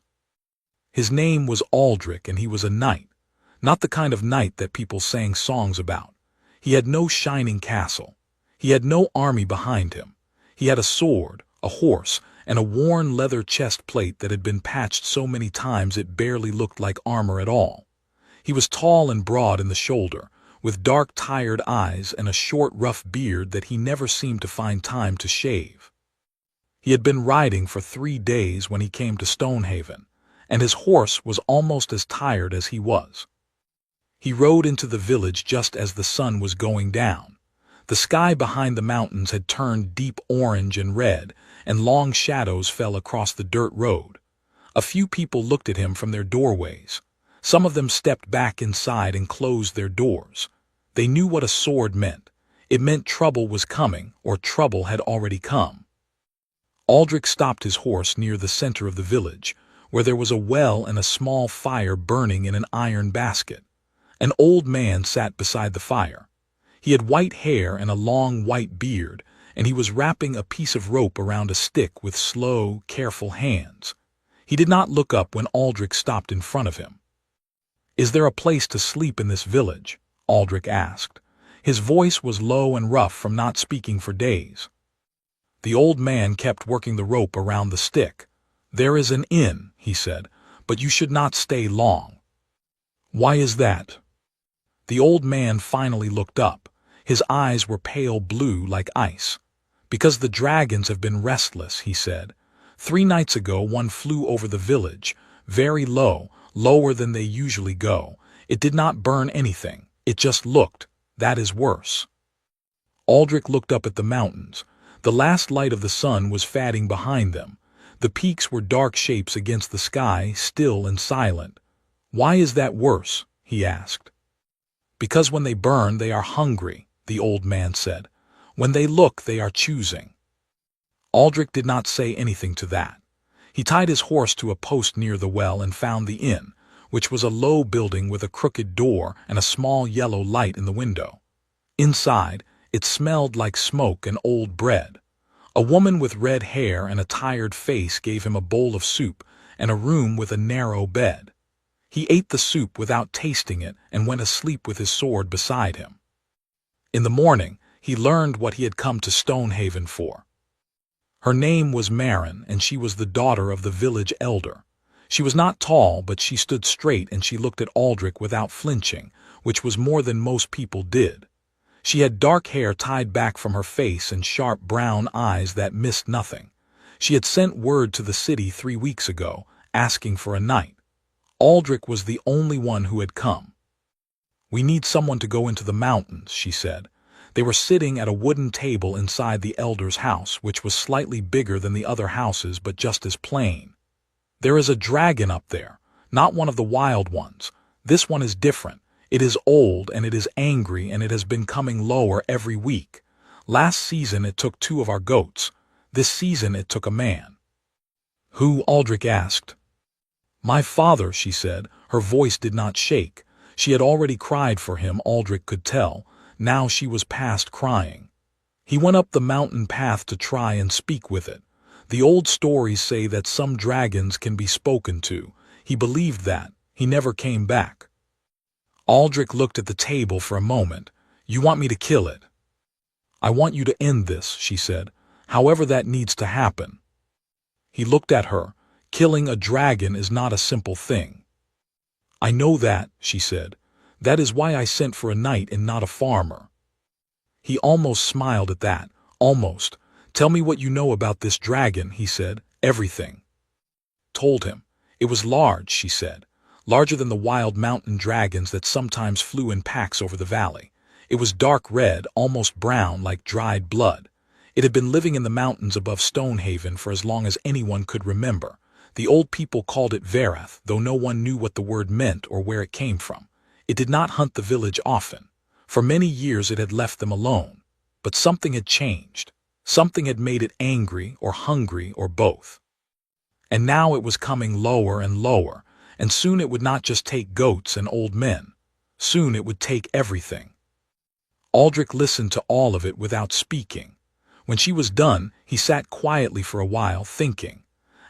His name was Aldrich, and he was a knight, not the kind of knight that people sang songs about. He had no shining castle. He had no army behind him. He had a sword, a horse, and a worn leather chest plate that had been patched so many times it barely looked like armor at all. He was tall and broad in the shoulder, with dark, tired eyes and a short, rough beard that he never seemed to find time to shave. He had been riding for 3 days when he came to Stonehaven, and his horse was almost as tired as he was. He rode into the village just as the sun was going down. The sky behind the mountains had turned deep orange and red, and long shadows fell across the dirt road. A few people looked at him from their doorways. Some of them stepped back inside and closed their doors. They knew what a sword meant. It meant trouble was coming, or trouble had already come. Aldrich stopped his horse near the center of the village, where there was a well and a small fire burning in an iron basket. An old man sat beside the fire. He had white hair and a long white beard, and he was wrapping a piece of rope around a stick with slow, careful hands. He did not look up when Aldrich stopped in front of him. "Is there a place to sleep in this village?" Aldrich asked. His voice was low and rough from not speaking for days. The old man kept working the rope around the stick. "There is an inn," he said, "but you should not stay long." "Why is that?" The old man finally looked up. His eyes were pale blue like ice. "Because the dragons have been restless," he said. 3 nights ago one flew over the village, very low, lower than they usually go. It did not burn anything. It just looked. That is worse." Aldrich looked up at the mountains. The last light of the sun was fading behind them. The peaks were dark shapes against the sky, still and silent. "Why is that worse?" he asked. "Because when they burn they are hungry," the old man said. "When they look they are choosing." Aldrich did not say anything to that. He tied his horse to a post near the well and found the inn, which was a low building with a crooked door and a small yellow light in the window. Inside, it smelled like smoke and old bread. A woman with red hair and a tired face gave him a bowl of soup and a room with a narrow bed. He ate the soup without tasting it and went asleep with his sword beside him. In the morning, he learned what he had come to Stonehaven for. Her name was Marin, and she was the daughter of the village elder. She was not tall, but she stood straight and she looked at Aldrich without flinching, which was more than most people did. She had dark hair tied back from her face and sharp brown eyes that missed nothing. She had sent word to the city 3 weeks ago, asking for a knight. Aldrich was the only one who had come. "We need someone to go into the mountains," she said. They were sitting at a wooden table inside the elder's house, which was slightly bigger than the other houses but just as plain. "There is a dragon up there, not one of the wild ones. This one is different. It is old and it is angry and it has been coming lower every week. Last season it took 2 of our goats. This season it took a man." "Who?" Aldrich asked. "My father," she said. Her voice did not shake. She had already cried for him, Aldrich could tell. Now she was past crying. "He went up the mountain path to try and speak with it. The old stories say that some dragons can be spoken to. He believed that. He never came back." Aldrich looked at the table for a moment. "You want me to kill it?" "I want you to end this," she said. "However that needs to happen." He looked at her. "Killing a dragon is not a simple thing." "I know that," she said. "That is why I sent for a knight and not a farmer." He almost smiled at that. Almost. "Tell me what you know about this dragon," he said. "Everything." Told him. "It was large," she said. "Larger than the wild mountain dragons that sometimes flew in packs over the valley. It was dark red, almost brown, like dried blood. It had been living in the mountains above Stonehaven for as long as anyone could remember. The old people called it Verath, though no one knew what the word meant or where it came from. It did not hunt the village often. For many years it had left them alone. But something had changed. Something had made it angry or hungry or both. And now it was coming lower and lower, and soon it would not just take goats and old men. Soon it would take everything. Aldrich listened to all of it without speaking. When she was done, he sat quietly for a while, thinking.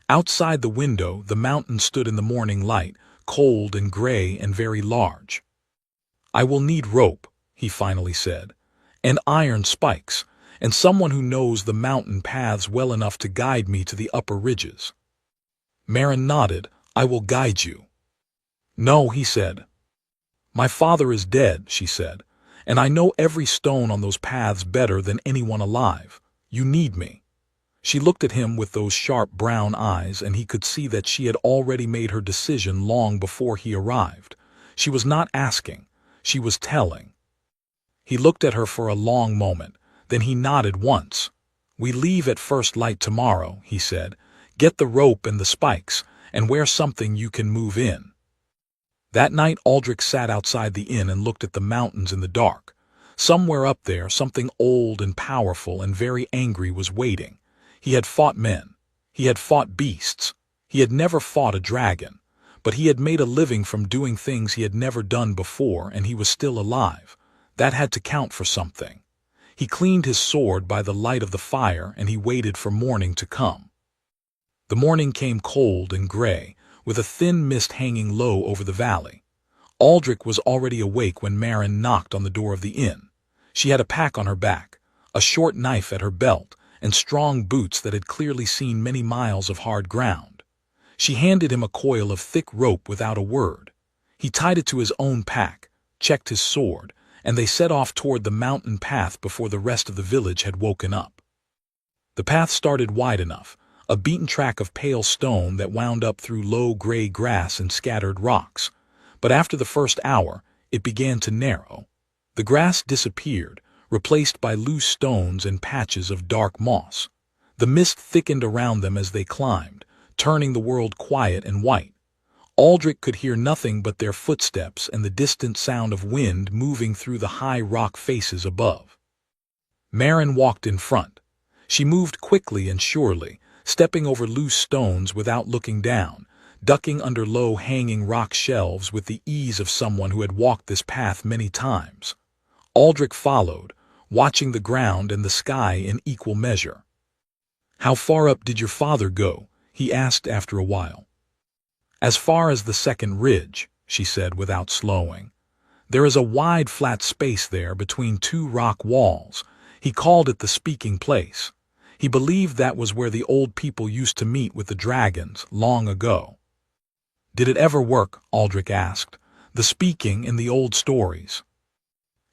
Outside the window, the mountain stood in the morning light, cold and gray and very large. "I will need rope," he finally said, "and iron spikes, and someone who knows the mountain paths well enough to guide me to the upper ridges. Marin nodded. I will guide you. No, he said. My father is dead, she said, and I know every stone on those paths better than anyone alive. You need me. She looked at him with those sharp brown eyes, and he could see that she had already made her decision long before he arrived. She was not asking, she was telling. He looked at her for a long moment, then he nodded once. We leave at first light tomorrow, he said. Get the rope and the spikes, and wear something you can move in. That night Aldrich sat outside the inn and looked at the mountains in the dark. Somewhere up there, something old and powerful and very angry was waiting. He had fought men. He had fought beasts. He had never fought a dragon. But he had made a living from doing things he had never done before, and he was still alive. That had to count for something. He cleaned his sword by the light of the fire, and he waited for morning to come. The morning came cold and gray, with a thin mist hanging low over the valley. Aldrich was already awake when Marin knocked on the door of the inn. She had a pack on her back, a short knife at her belt, and strong boots that had clearly seen many miles of hard ground. She handed him a coil of thick rope without a word. He tied it to his own pack, checked his sword, and they set off toward the mountain path before the rest of the village had woken up. The path started wide enough, a beaten track of pale stone that wound up through low gray grass and scattered rocks. But after the first hour, it began to narrow. The grass disappeared, replaced by loose stones and patches of dark moss. The mist thickened around them as they climbed, turning the world quiet and white. Aldrich could hear nothing but their footsteps and the distant sound of wind moving through the high rock faces above. Marin walked in front. She moved quickly and surely, stepping over loose stones without looking down, ducking under low-hanging rock shelves with the ease of someone who had walked this path many times. Aldrich followed, watching the ground and the sky in equal measure. "How far up did your father go?" he asked after a while. "As far as the second ridge," she said without slowing. "There is a wide flat space there between two rock walls. He called it the speaking place. He believed that was where the old people used to meet with the dragons long ago." "Did it ever work?" Aldrich asked. "The speaking in the old stories?"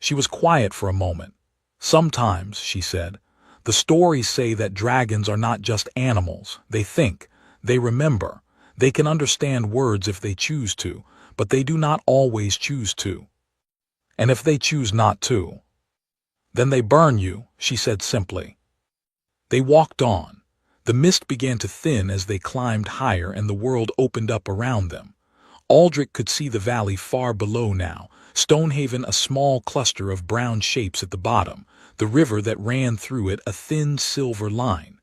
She was quiet for a moment. "Sometimes," she said, "the stories say that dragons are not just animals. They think, they remember, they can understand words if they choose to, but they do not always choose to. And if they choose not to, then they burn you," she said simply. They walked on. The mist began to thin as they climbed higher and the world opened up around them. Aldrich could see the valley far below now, Stonehaven a small cluster of brown shapes at the bottom, the river that ran through it a thin silver line.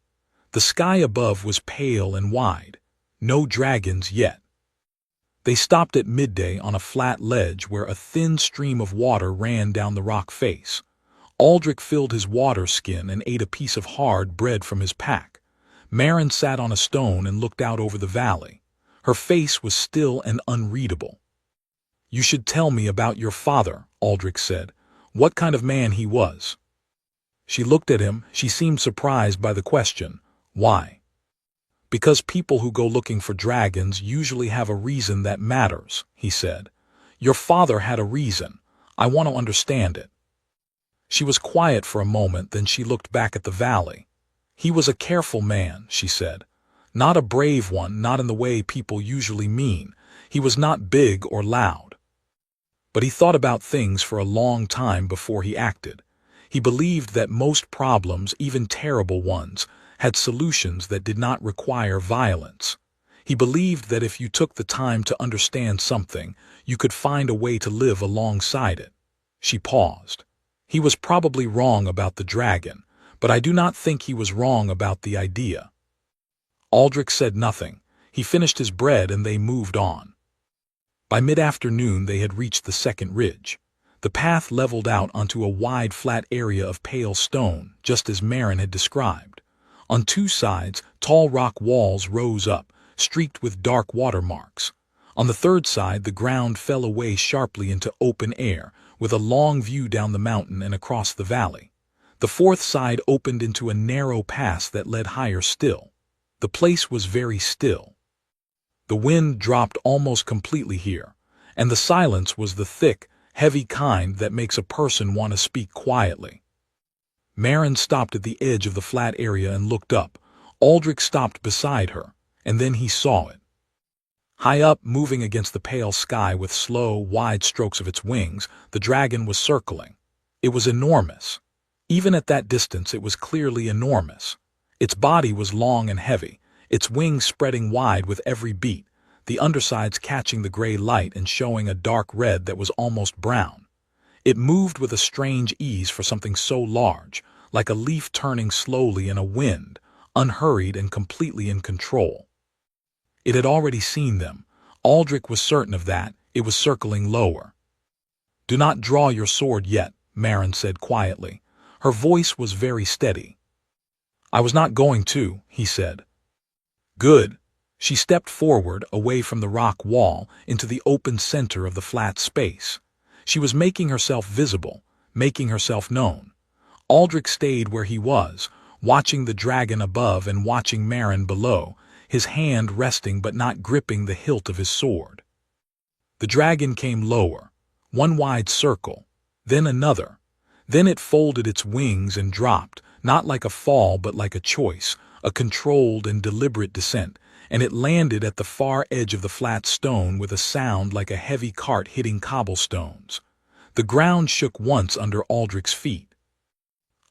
The sky above was pale and wide. No dragons yet. They stopped at midday on a flat ledge where a thin stream of water ran down the rock face. Aldrich filled his water skin and ate a piece of hard bread from his pack. Marin sat on a stone and looked out over the valley. Her face was still and unreadable. "You should tell me about your father," Aldrich said. "What kind of man he was." She looked at him. She seemed surprised by the question. "Why?" "Because people who go looking for dragons usually have a reason that matters," he said. "Your father had a reason. I want to understand it." She was quiet for a moment, then she looked back at the valley. "He was a careful man," she said. "Not a brave one, not in the way people usually mean. He was not big or loud. But he thought about things for a long time before he acted. He believed that most problems, even terrible ones, had solutions that did not require violence. He believed that if you took the time to understand something, you could find a way to live alongside it." She paused. "He was probably wrong about the dragon, but I do not think he was wrong about the idea." Aldrich said nothing. He finished his bread and they moved on. By mid-afternoon they had reached the second ridge. The path leveled out onto a wide flat area of pale stone, just as Marin had described. On two sides, tall rock walls rose up, streaked with dark watermarks. On the third side the ground fell away sharply into open air, with a long view down the mountain and across the valley. The fourth side opened into a narrow pass that led higher still. The place was very still. The wind dropped almost completely here, and the silence was the thick, heavy kind that makes a person want to speak quietly. Marin stopped at the edge of the flat area and looked up. Aldrich stopped beside her, and then he saw it. High up, moving against the pale sky with slow, wide strokes of its wings, the dragon was circling. It was enormous. Even at that distance, it was clearly enormous. Its body was long and heavy, its wings spreading wide with every beat, the undersides catching the gray light and showing a dark red that was almost brown. It moved with a strange ease for something so large, like a leaf turning slowly in a wind, unhurried and completely in control. It had already seen them. Aldrich was certain of that. It was circling lower. "Do not draw your sword yet," Marin said quietly. Her voice was very steady. "I was not going to," he said. "Good." She stepped forward, away from the rock wall, into the open center of the flat space. She was making herself visible, making herself known. Aldrich stayed where he was, watching the dragon above and watching Marin below, his hand resting but not gripping the hilt of his sword. The dragon came lower, one wide circle, then another. Then it folded its wings and dropped, not like a fall but like a choice, a controlled and deliberate descent, and it landed at the far edge of the flat stone with a sound like a heavy cart hitting cobblestones. The ground shook once under Aldrich's feet.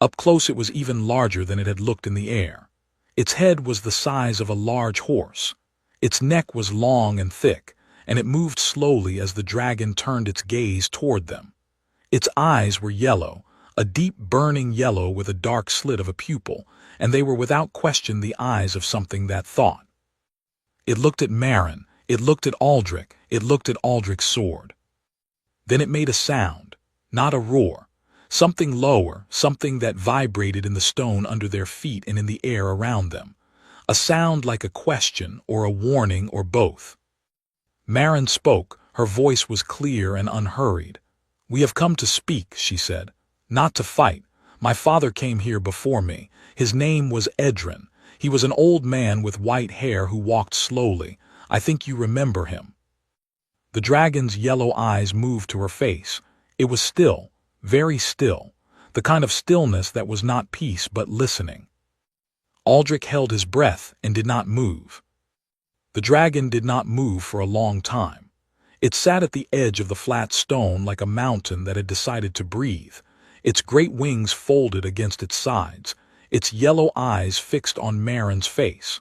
Up close it was even larger than it had looked in the air. Its head was the size of a large horse. Its neck was long and thick, and it moved slowly as the dragon turned its gaze toward them. Its eyes were yellow, a deep burning yellow with a dark slit of a pupil, and they were without question the eyes of something that thought. It looked at Marin, it looked at Aldrich, it looked at Aldrich's sword. Then it made a sound, not a roar, something lower, something that vibrated in the stone under their feet and in the air around them, a sound like a question or a warning or both. Marin spoke, her voice was clear and unhurried. "We have come to speak," she said, "not to fight. My father came here before me. His name was Edrin. He was an old man with white hair who walked slowly. I think you remember him." The dragon's yellow eyes moved to her face. It was still, very still, the kind of stillness that was not peace but listening. Aldrich held his breath and did not move. The dragon did not move for a long time. It sat at the edge of the flat stone like a mountain that had decided to breathe, its great wings folded against its sides, its yellow eyes fixed on Marin's face.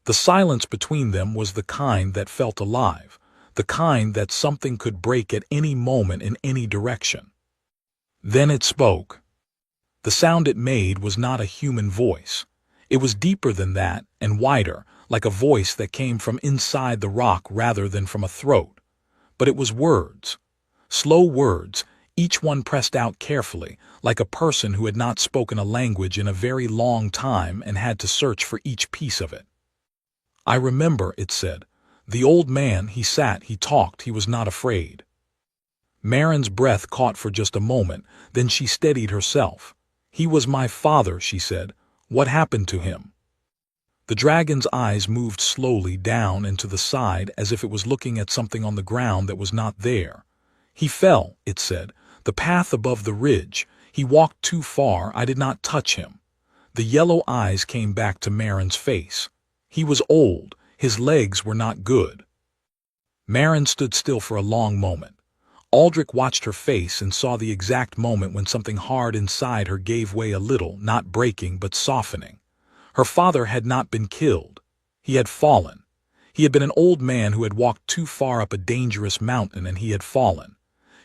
The silence between them was the kind that felt alive, the kind that something could break at any moment in any direction. Then it spoke. The sound it made was not a human voice. It was deeper than that and wider, like a voice that came from inside the rock rather than from a throat. But it was words. Slow words, each one pressed out carefully, like a person who had not spoken a language in a very long time and had to search for each piece of it. "I remember," it said. "The old man, he sat, he talked, he was not afraid." Marin's breath caught for just a moment, then she steadied herself. "He was my father," she said. "What happened to him?" The dragon's eyes moved slowly down and to the side as if it was looking at something on the ground that was not there. "He fell," it said. "The path above the ridge. He walked too far. I did not touch him." The yellow eyes came back to Marin's face. "He was old. His legs were not good." Marin stood still for a long moment. Aldrich watched her face and saw the exact moment when something hard inside her gave way a little, not breaking but softening. Her father had not been killed. He had fallen. He had been an old man who had walked too far up a dangerous mountain and he had fallen.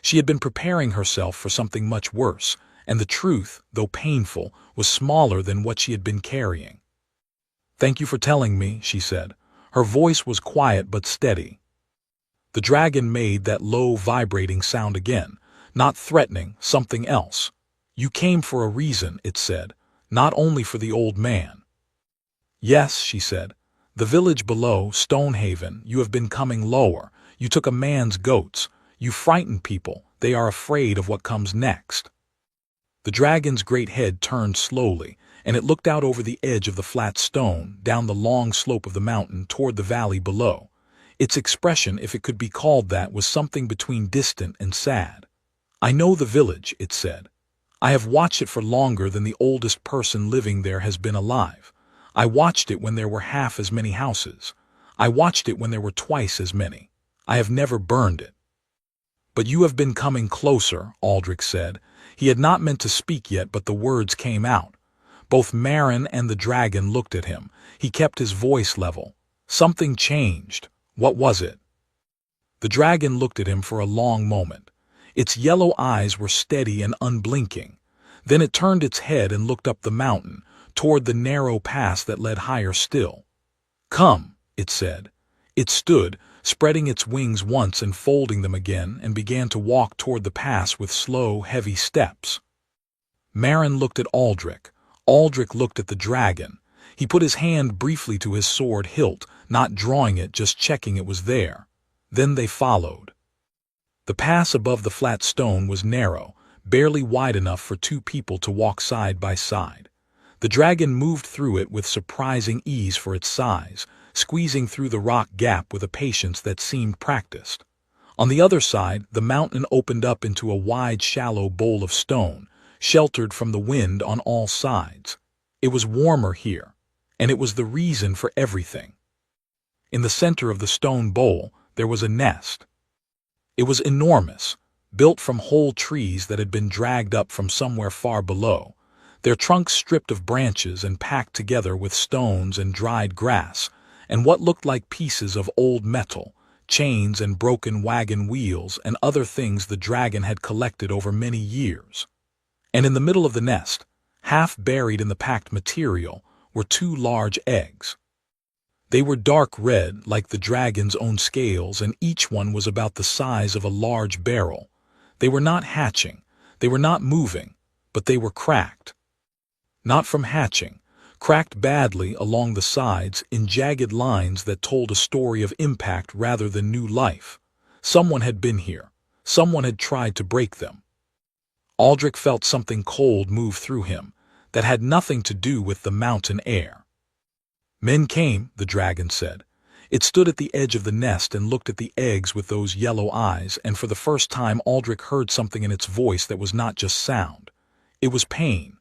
She had been preparing herself for something much worse, and the truth, though painful, was smaller than what she had been carrying. "Thank you for telling me," she said. Her voice was quiet but steady. The dragon made that low vibrating sound again, not threatening, something else. "You came for a reason," it said, "not only for the old man." "Yes," she said. "The village below, Stonehaven, you have been coming lower. You took a man's goats. You frightened people. They are afraid of what comes next." The dragon's great head turned slowly, and it looked out over the edge of the flat stone, down the long slope of the mountain toward the valley below. Its expression, if it could be called that, was something between distant and sad. "I know the village," it said. "I have watched it for longer than the oldest person living there has been alive. I watched it when there were half as many houses. I watched it when there were twice as many. I have never burned it." "But you have been coming closer," Aldrich said. He had not meant to speak yet, but the words came out. Both Marin and the dragon looked at him. He kept his voice level. Something changed. What was it? The dragon looked at him for a long moment. Its yellow eyes were steady and unblinking. Then it turned its head and looked up the mountain, toward the narrow pass that led higher still. "Come," it said. It stood, spreading its wings once and folding them again, and began to walk toward the pass with slow, heavy steps. Marin looked at Aldrich. Aldrich looked at the dragon. He put his hand briefly to his sword hilt, not drawing it, just checking it was there. Then they followed. The pass above the flat stone was narrow, barely wide enough for two people to walk side by side. The dragon moved through it with surprising ease for its size, squeezing through the rock gap with a patience that seemed practiced. On the other side, the mountain opened up into a wide, shallow bowl of stone, sheltered from the wind on all sides. It was warmer here, and it was the reason for everything. In the center of the stone bowl, there was a nest. It was enormous, built from whole trees that had been dragged up from somewhere far below, their trunks stripped of branches and packed together with stones and dried grass, and what looked like pieces of old metal, chains and broken wagon wheels and other things the dragon had collected over many years. And in the middle of the nest, half buried in the packed material, were two large eggs. They were dark red, like the dragon's own scales, and each one was about the size of a large barrel. They were not hatching, they were not moving, but they were cracked. Not from hatching, cracked badly along the sides in jagged lines that told a story of impact rather than new life. Someone had been here. Someone had tried to break them. Aldrich felt something cold move through him that had nothing to do with the mountain air. "Men came," the dragon said. It stood at the edge of the nest and looked at the eggs with those yellow eyes, and for the first time Aldrich heard something in its voice that was not just sound. It was pain.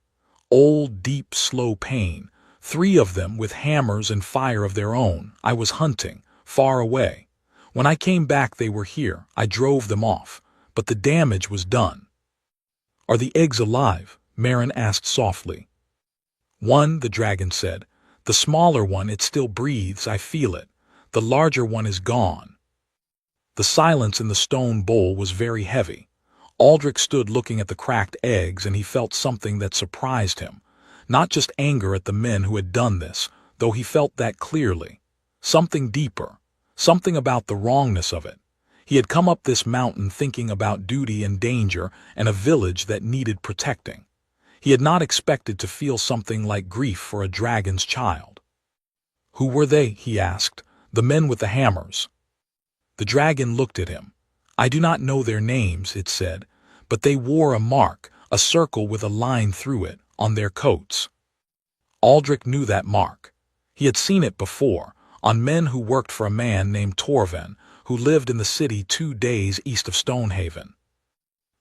Old, deep, slow pain. 3 of them with hammers and fire of their own. I was hunting, far away. When I came back they were here. I drove them off, but the damage was done. "Are the eggs alive?" Marin asked softly. "One," the dragon said. "The smaller one, it still breathes, I feel it. The larger one is gone." The silence in the stone bowl was very heavy. Aldrich stood looking at the cracked eggs, and he felt something that surprised him. Not just anger at the men who had done this, though he felt that clearly. Something deeper, something about the wrongness of it. He had come up this mountain thinking about duty and danger and a village that needed protecting. He had not expected to feel something like grief for a dragon's child. "Who were they?" he asked. "The men with the hammers." The dragon looked at him. "I do not know their names," it said, "but they wore a mark, a circle with a line through it, on their coats." Aldrich knew that mark. He had seen it before, on men who worked for a man named Torven, who lived in the city 2 days east of Stonehaven.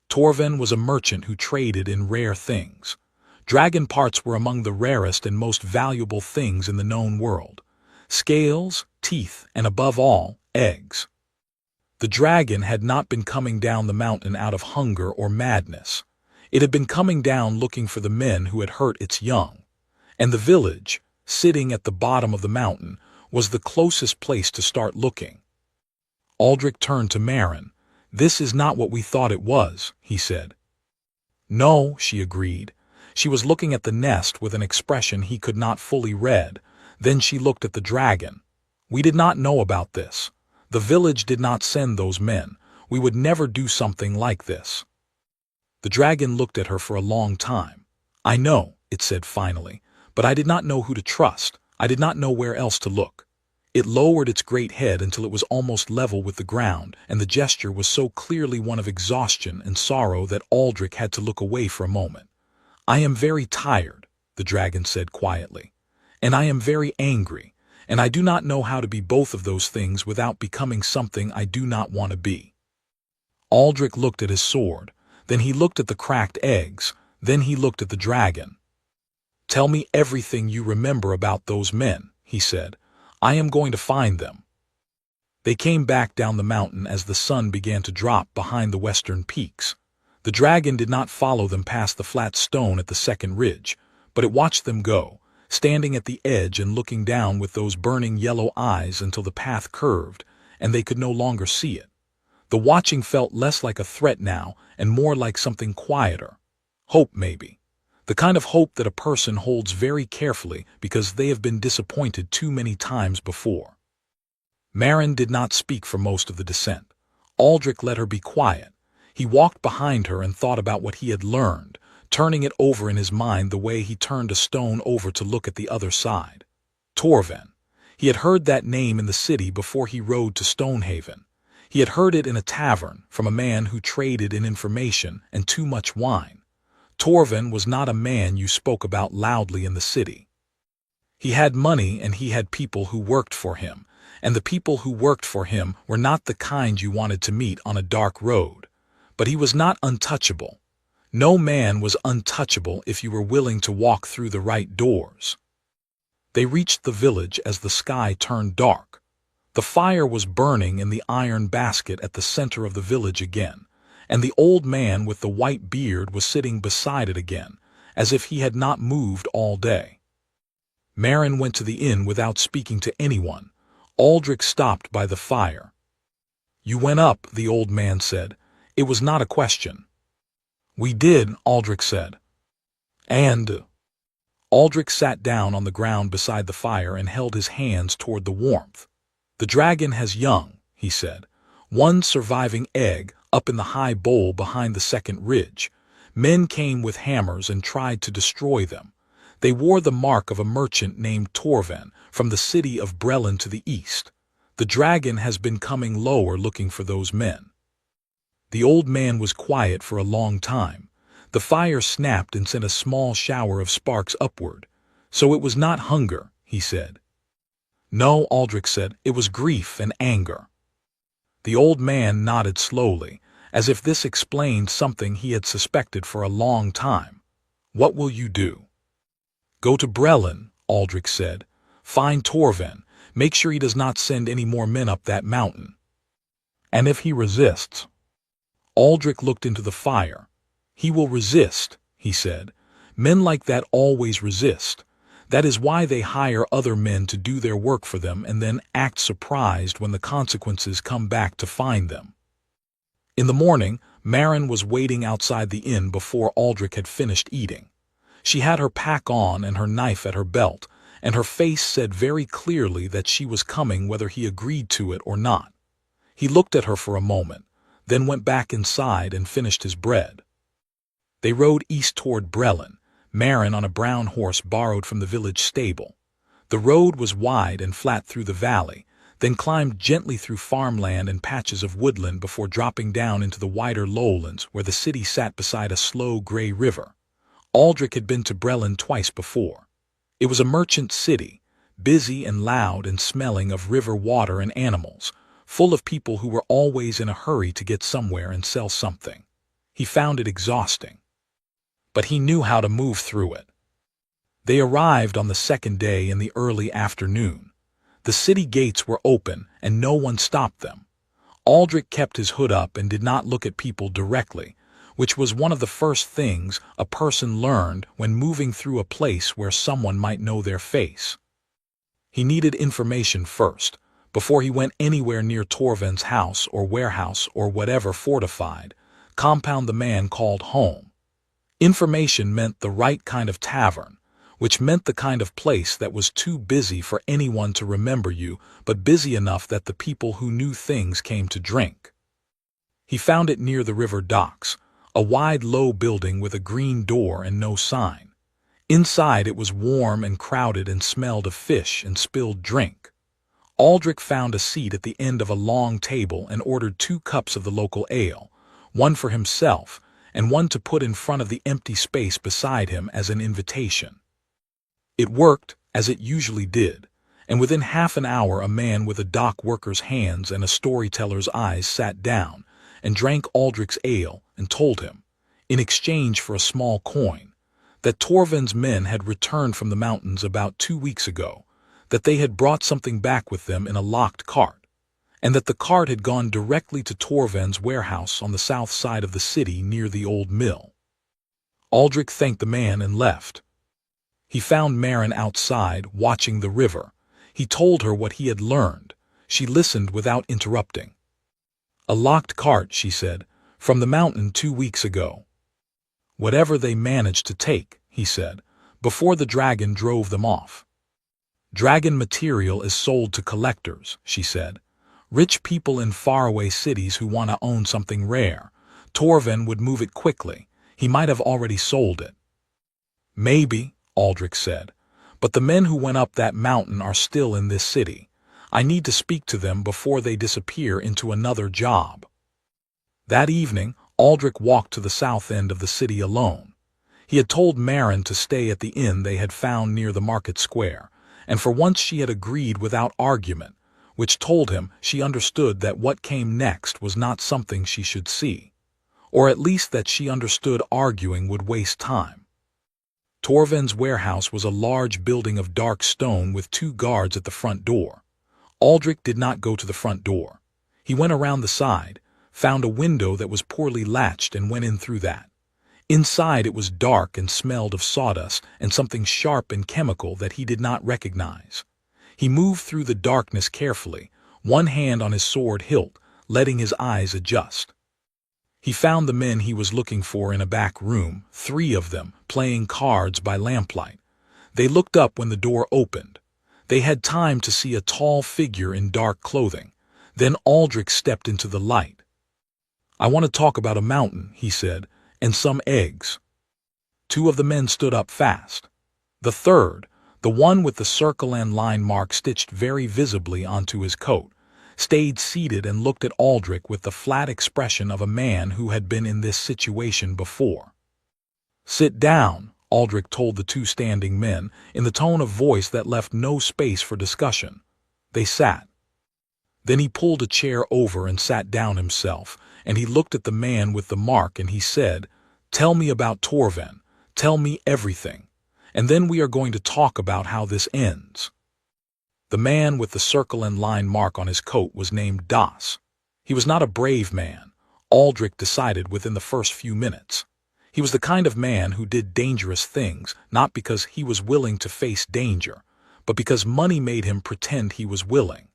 Torven was a merchant who traded in rare things. Dragon parts were among the rarest and most valuable things in the known world. Scales, teeth, and above all, eggs. The dragon had not been coming down the mountain out of hunger or madness. It had been coming down looking for the men who had hurt its young. And the village, sitting at the bottom of the mountain, was the closest place to start looking. Aldrich turned to Marin. "This is not what we thought it was," he said. "No," she agreed. She was looking at the nest with an expression he could not fully read. Then she looked at the dragon. "We did not know about this. The village did not send those men. We would never do something like this." The dragon looked at her for a long time. "I know," it said finally, "but I did not know who to trust. I did not know where else to look." It lowered its great head until it was almost level with the ground, and the gesture was so clearly one of exhaustion and sorrow that Aldrich had to look away for a moment. "I am very tired," the dragon said quietly, "and I am very angry, and I do not know how to be both of those things without becoming something I do not want to be." Aldrich looked at his sword, then he looked at the cracked eggs, then he looked at the dragon. "Tell me everything you remember about those men," he said. "I am going to find them." They came back down the mountain as the sun began to drop behind the western peaks. The dragon did not follow them past the flat stone at the second ridge, but it watched them go, standing at the edge and looking down with those burning yellow eyes until the path curved, and they could no longer see it. The watching felt less like a threat now and more like something quieter. Hope, maybe. The kind of hope that a person holds very carefully because they have been disappointed too many times before. Marin did not speak for most of the descent. Aldrich let her be quiet. He walked behind her and thought about what he had learned, turning it over in his mind the way he turned a stone over to look at the other side. Torven. He had heard that name in the city before he rode to Stonehaven. He had heard it in a tavern from a man who traded in information and too much wine. Torven was not a man you spoke about loudly in the city. He had money and he had people who worked for him, and the people who worked for him were not the kind you wanted to meet on a dark road. But he was not untouchable. No man was untouchable if you were willing to walk through the right doors. They reached the village as the sky turned dark. The fire was burning in the iron basket at the center of the village again, and the old man with the white beard was sitting beside it again, as if he had not moved all day. Marin went to the inn without speaking to anyone. Aldrich stopped by the fire. "You went up," the old man said. "It was not a question." "We did," Aldrich said. "And—" Aldrich sat down on the ground beside the fire and held his hands toward the warmth. "The dragon has young," he said. "One surviving egg up in the high bowl behind the second ridge. Men came with hammers and tried to destroy them. They wore the mark of a merchant named Torven from the city of Brelin to the east. The dragon has been coming lower looking for those men." The old man was quiet for a long time. The fire snapped and sent a small shower of sparks upward. "So it was not hunger," he said. "No," Aldrich said, "it was grief and anger." The old man nodded slowly, as if this explained something he had suspected for a long time. "What will you do?" "Go to Brelin," Aldrich said. "Find Torven. Make sure he does not send any more men up that mountain. And if he resists—" Aldrich looked into the fire. "He will resist," he said. "Men like that always resist. That is why they hire other men to do their work for them and then act surprised when the consequences come back to find them." In the morning, Marin was waiting outside the inn before Aldrich had finished eating. She had her pack on and her knife at her belt, and her face said very clearly that she was coming whether he agreed to it or not. He looked at her for a moment, then went back inside and finished his bread. They rode east toward Brelin, Marin on a brown horse borrowed from the village stable. The road was wide and flat through the valley, then climbed gently through farmland and patches of woodland before dropping down into the wider lowlands where the city sat beside a slow gray river. Aldrich had been to Brelin twice before. It was a merchant city, busy and loud and smelling of river water and animals, full of people who were always in a hurry to get somewhere and sell something. He found it exhausting. But he knew how to move through it. They arrived on the second day in the early afternoon. The city gates were open and no one stopped them. Aldrich kept his hood up and did not look at people directly, which was one of the first things a person learned when moving through a place where someone might know their face. He needed information first, before he went anywhere near Torven's house or warehouse or whatever fortified compound the man called home. Information meant the right kind of tavern, which meant the kind of place that was too busy for anyone to remember you, but busy enough that the people who knew things came to drink. He found it near the river docks, a wide low building with a green door and no sign. Inside it was warm and crowded and smelled of fish and spilled drink. Aldrich found a seat at the end of a long table and ordered 2 cups of the local ale, one for himself, and one to put in front of the empty space beside him as an invitation. It worked, as it usually did, and within half an hour a man with a dock worker's hands and a storyteller's eyes sat down and drank Aldrich's ale and told him, in exchange for a small coin, that Torvend's men had returned from the mountains about 2 weeks ago, that they had brought something back with them in a locked cart, and that the cart had gone directly to Torvend's warehouse on the south side of the city near the old mill. Aldrich thanked the man and left. He found Maren outside, watching the river. He told her what he had learned. She listened without interrupting. "A locked cart," she said, "from the mountain 2 weeks ago." "Whatever they managed to take," he said, "before the dragon drove them off." "Dragon material is sold to collectors," she said. "Rich people in faraway cities who want to own something rare. Torvend would move it quickly. He might have already sold it." "Maybe," Aldrich said, "but the men who went up that mountain are still in this city. I need to speak to them before they disappear into another job." That evening, Aldrich walked to the south end of the city alone. He had told Maren to stay at the inn they had found near the market square, and for once she had agreed without argument, which told him she understood that what came next was not something she should see, or at least that she understood arguing would waste time. Torvend's warehouse was a large building of dark stone with 2 guards at the front door. Aldrich did not go to the front door. He went around the side, found a window that was poorly latched and went in through that. Inside it was dark and smelled of sawdust and something sharp and chemical that he did not recognize. He moved through the darkness carefully, one hand on his sword hilt, letting his eyes adjust. He found the men he was looking for in a back room, 3 of them, playing cards by lamplight. They looked up when the door opened. They had time to see a tall figure in dark clothing. Then Aldrich stepped into the light. "I want to talk about a mountain," he said, "and some eggs." 2 of the men stood up fast. The third, the one with the circle and line mark stitched very visibly onto his coat, stayed seated and looked at Aldrich with the flat expression of a man who had been in this situation before. "Sit down," Aldrich told the 2 standing men, in the tone of voice that left no space for discussion. They sat. Then he pulled a chair over and sat down himself, and he looked at the man with the mark and he said, "Tell me about Torvend. Tell me everything. And then we are going to talk about how this ends." The man with the circle and line mark on his coat was named Das. He was not a brave man, Aldrich decided within the first few minutes. He was the kind of man who did dangerous things, not because he was willing to face danger, but because money made him pretend he was willing.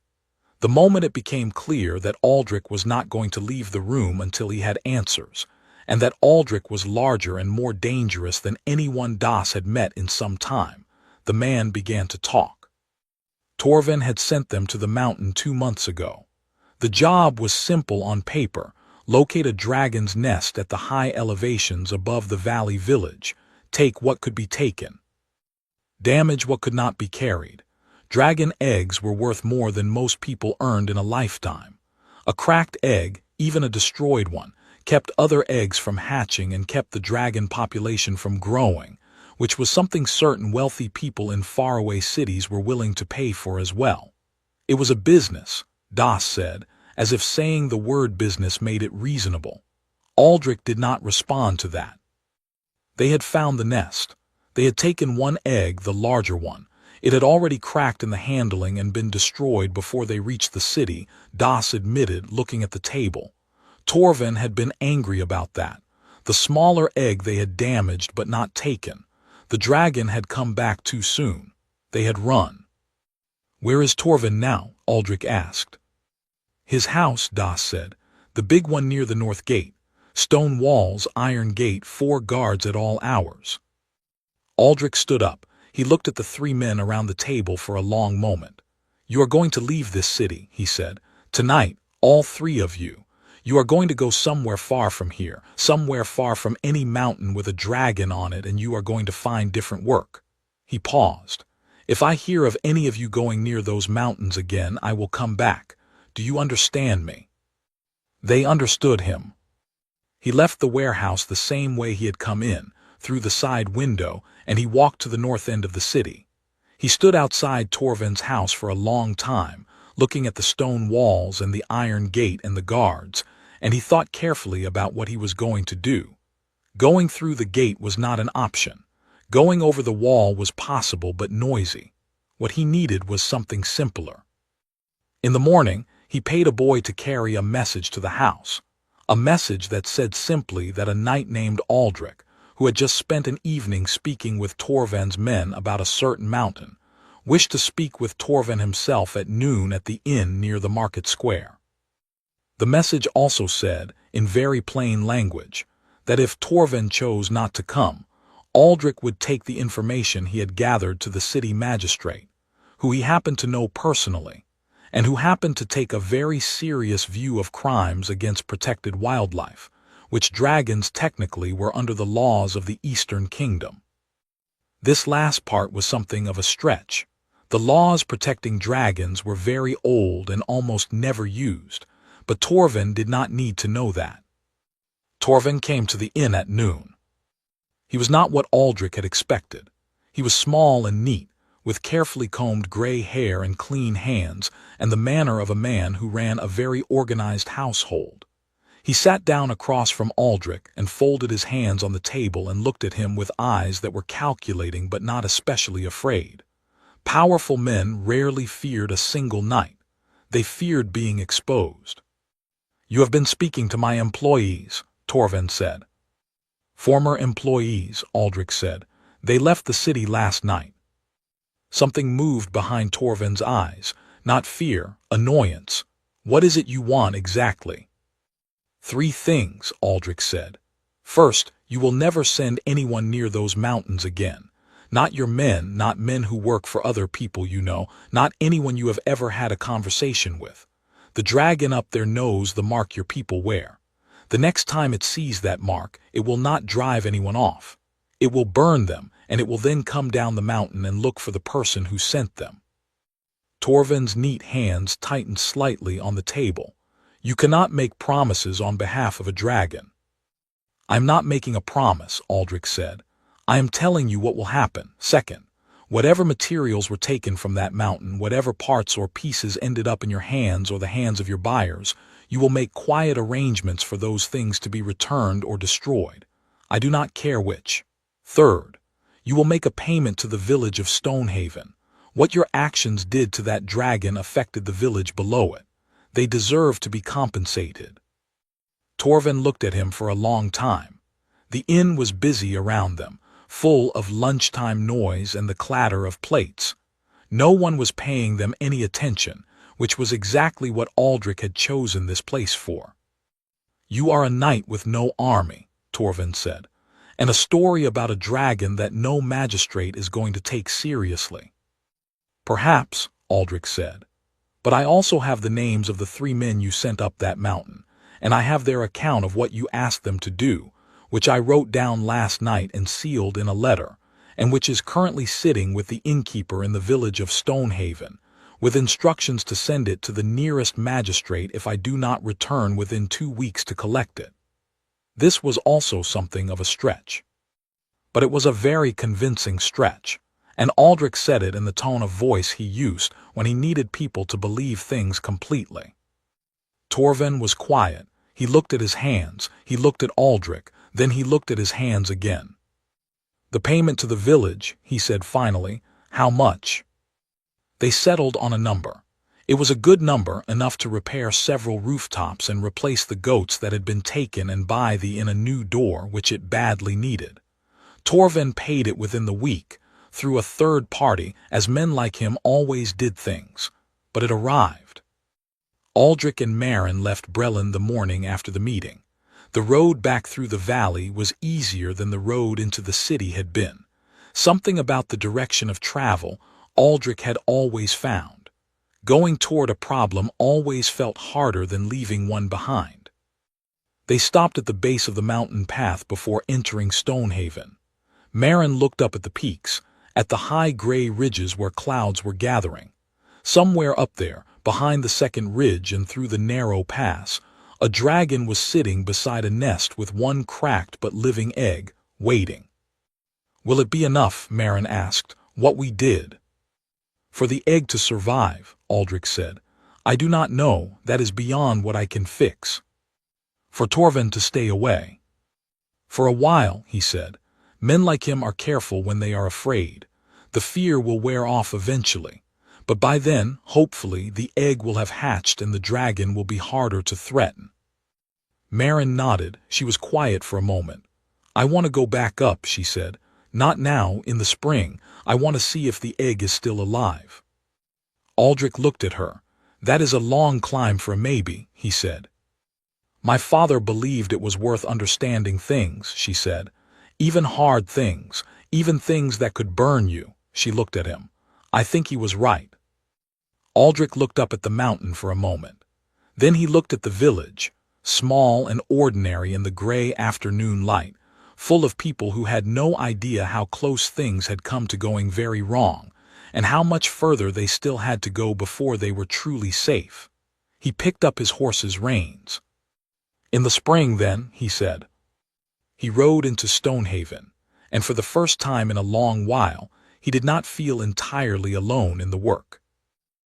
The moment it became clear that Aldrich was not going to leave the room until he had answers, and that Aldrich was larger and more dangerous than anyone Das had met in some time, the man began to talk. Torvend had sent them to the mountain 2 months ago. The job was simple on paper: locate a dragon's nest at the high elevations above the valley village, take what could be taken, damage what could not be carried. Dragon eggs were worth more than most people earned in a lifetime. A cracked egg, even a destroyed one, kept other eggs from hatching and kept the dragon population from growing, which was something certain wealthy people in faraway cities were willing to pay for as well. It was a business, Das said, as if saying the word business made it reasonable. Aldrich did not respond to that. They had found the nest. They had taken 1 egg, the larger one. It had already cracked in the handling and been destroyed before they reached the city, Das admitted, looking at the table. Torvend had been angry about that. The smaller egg they had damaged but not taken. The dragon had come back too soon. They had run. "Where is Torvend now?" Aldrich asked. "His house," Das said. "The big one near the north gate. Stone walls, iron gate, 4 guards at all hours." Aldrich stood up. He looked at the 3 men around the table for a long moment. "You are going to leave this city," he said. "Tonight, all 3 of you. You are going to go somewhere far from here, somewhere far from any mountain with a dragon on it, and you are going to find different work." He paused. "If I hear of any of you going near those mountains again, I will come back. Do you understand me?" They understood him. He left the warehouse the same way he had come in, through the side window, and he walked to the north end of the city. He stood outside Torvind's house for a long time, looking at the stone walls and the iron gate and the guards, and he thought carefully about what he was going to do. Going through the gate was not an option. Going over the wall was possible but noisy. What he needed was something simpler. In the morning, he paid a boy to carry a message to the house. A message that said simply that a knight named Aldrich, who had just spent an evening speaking with Torvind's men about a certain mountain, wished to speak with Torvind himself at noon at the inn near the market square. The message also said, in very plain language, that if Torvind chose not to come, Aldrich would take the information he had gathered to the city magistrate, who he happened to know personally, and who happened to take a very serious view of crimes against protected wildlife, which dragons technically were under the laws of the Eastern Kingdom. This last part was something of a stretch. The laws protecting dragons were very old and almost never used, but Torvind did not need to know that. Torvind came to the inn at noon. He was not what Aldrich had expected. He was small and neat, with carefully combed gray hair and clean hands, and the manner of a man who ran a very organized household. He sat down across from Aldrich and folded his hands on the table and looked at him with eyes that were calculating but not especially afraid. Powerful men rarely feared a single knight. They feared being exposed. "You have been speaking to my employees," Torvind said. "Former employees," Aldrich said. "They left the city last night." Something moved behind Torvind's eyes, not fear, annoyance. "What is it you want exactly?" "Three things," Aldrich said. "First, you will never send anyone near those mountains again. Not your men, not men who work for other people you know, not anyone you have ever had a conversation with. The dragon up there knows the mark your people wear. The next time it sees that mark, it will not drive anyone off. It will burn them, and it will then come down the mountain and look for the person who sent them." Torvind's neat hands tightened slightly on the table. "You cannot make promises on behalf of a dragon." "I am not making a promise," Aldrich said. "I am telling you what will happen. Second, whatever materials were taken from that mountain, whatever parts or pieces ended up in your hands or the hands of your buyers, you will make quiet arrangements for those things to be returned or destroyed. I do not care which. Third, you will make a payment to the village of Stonehaven. What your actions did to that dragon affected the village below it. They deserve to be compensated." Torvind looked at him for a long time. The inn was busy around them, full of lunchtime noise and the clatter of plates. No one was paying them any attention, which was exactly what Aldrich had chosen this place for. "You are a knight with no army," Torvind said, "and a story about a dragon that no magistrate is going to take seriously." "Perhaps," Aldrich said, "but I also have the names of the 3 men you sent up that mountain, and I have their account of what you asked them to do, which I wrote down last night and sealed in a letter, and which is currently sitting with the innkeeper in the village of Stonehaven, with instructions to send it to the nearest magistrate if I do not return within 2 weeks to collect it." This was also something of a stretch. But it was a very convincing stretch, and Aldrich said it in the tone of voice he used when he needed people to believe things completely. Torvind was quiet. He looked at his hands, he looked at Aldrich, then he looked at his hands again. "The payment to the village," he said finally. "How much?" They settled on a number. It was a good number, enough to repair several rooftops and replace the goats that had been taken and buy the inn a new door, which it badly needed. Torvind paid it within the week, through a third party, as men like him always did things. But it arrived. Aldrich and Maren left Brelin the morning after the meeting. The road back through the valley was easier than the road into the city had been. Something about the direction of travel Aldrich had always found. Going toward a problem always felt harder than leaving one behind. They stopped at the base of the mountain path before entering Stonehaven. Maren looked up at the peaks, at the high gray ridges where clouds were gathering. Somewhere up there, behind the second ridge and through the narrow pass, A dragon was sitting beside a nest with one cracked but living egg, waiting. "Will it be enough," Marin asked, "what we did?" "For the egg to survive," Aldrich said. "I do not know, that is beyond what I can fix." "For Torvald to stay away?" "For a while," he said. "Men like him are careful when they are afraid. The fear will wear off eventually. But by then, hopefully, the egg will have hatched and the dragon will be harder to threaten." Marin nodded. She was quiet for a moment. "I want to go back up," she said. "Not now, in the spring. I want to see if the egg is still alive." Aldrich looked at her. "That is a long climb for a maybe," he said. "My father believed it was worth understanding things," she said. "Even hard things, even things that could burn you." She looked at him. "I think he was right." Aldrich looked up at the mountain for a moment. Then he looked at the village, small and ordinary in the gray afternoon light, full of people who had no idea how close things had come to going very wrong, and how much further they still had to go before they were truly safe. He picked up his horse's reins. "In the spring, then," he said. He rode into Stonehaven, and for the first time in a long while, he did not feel entirely alone in the work.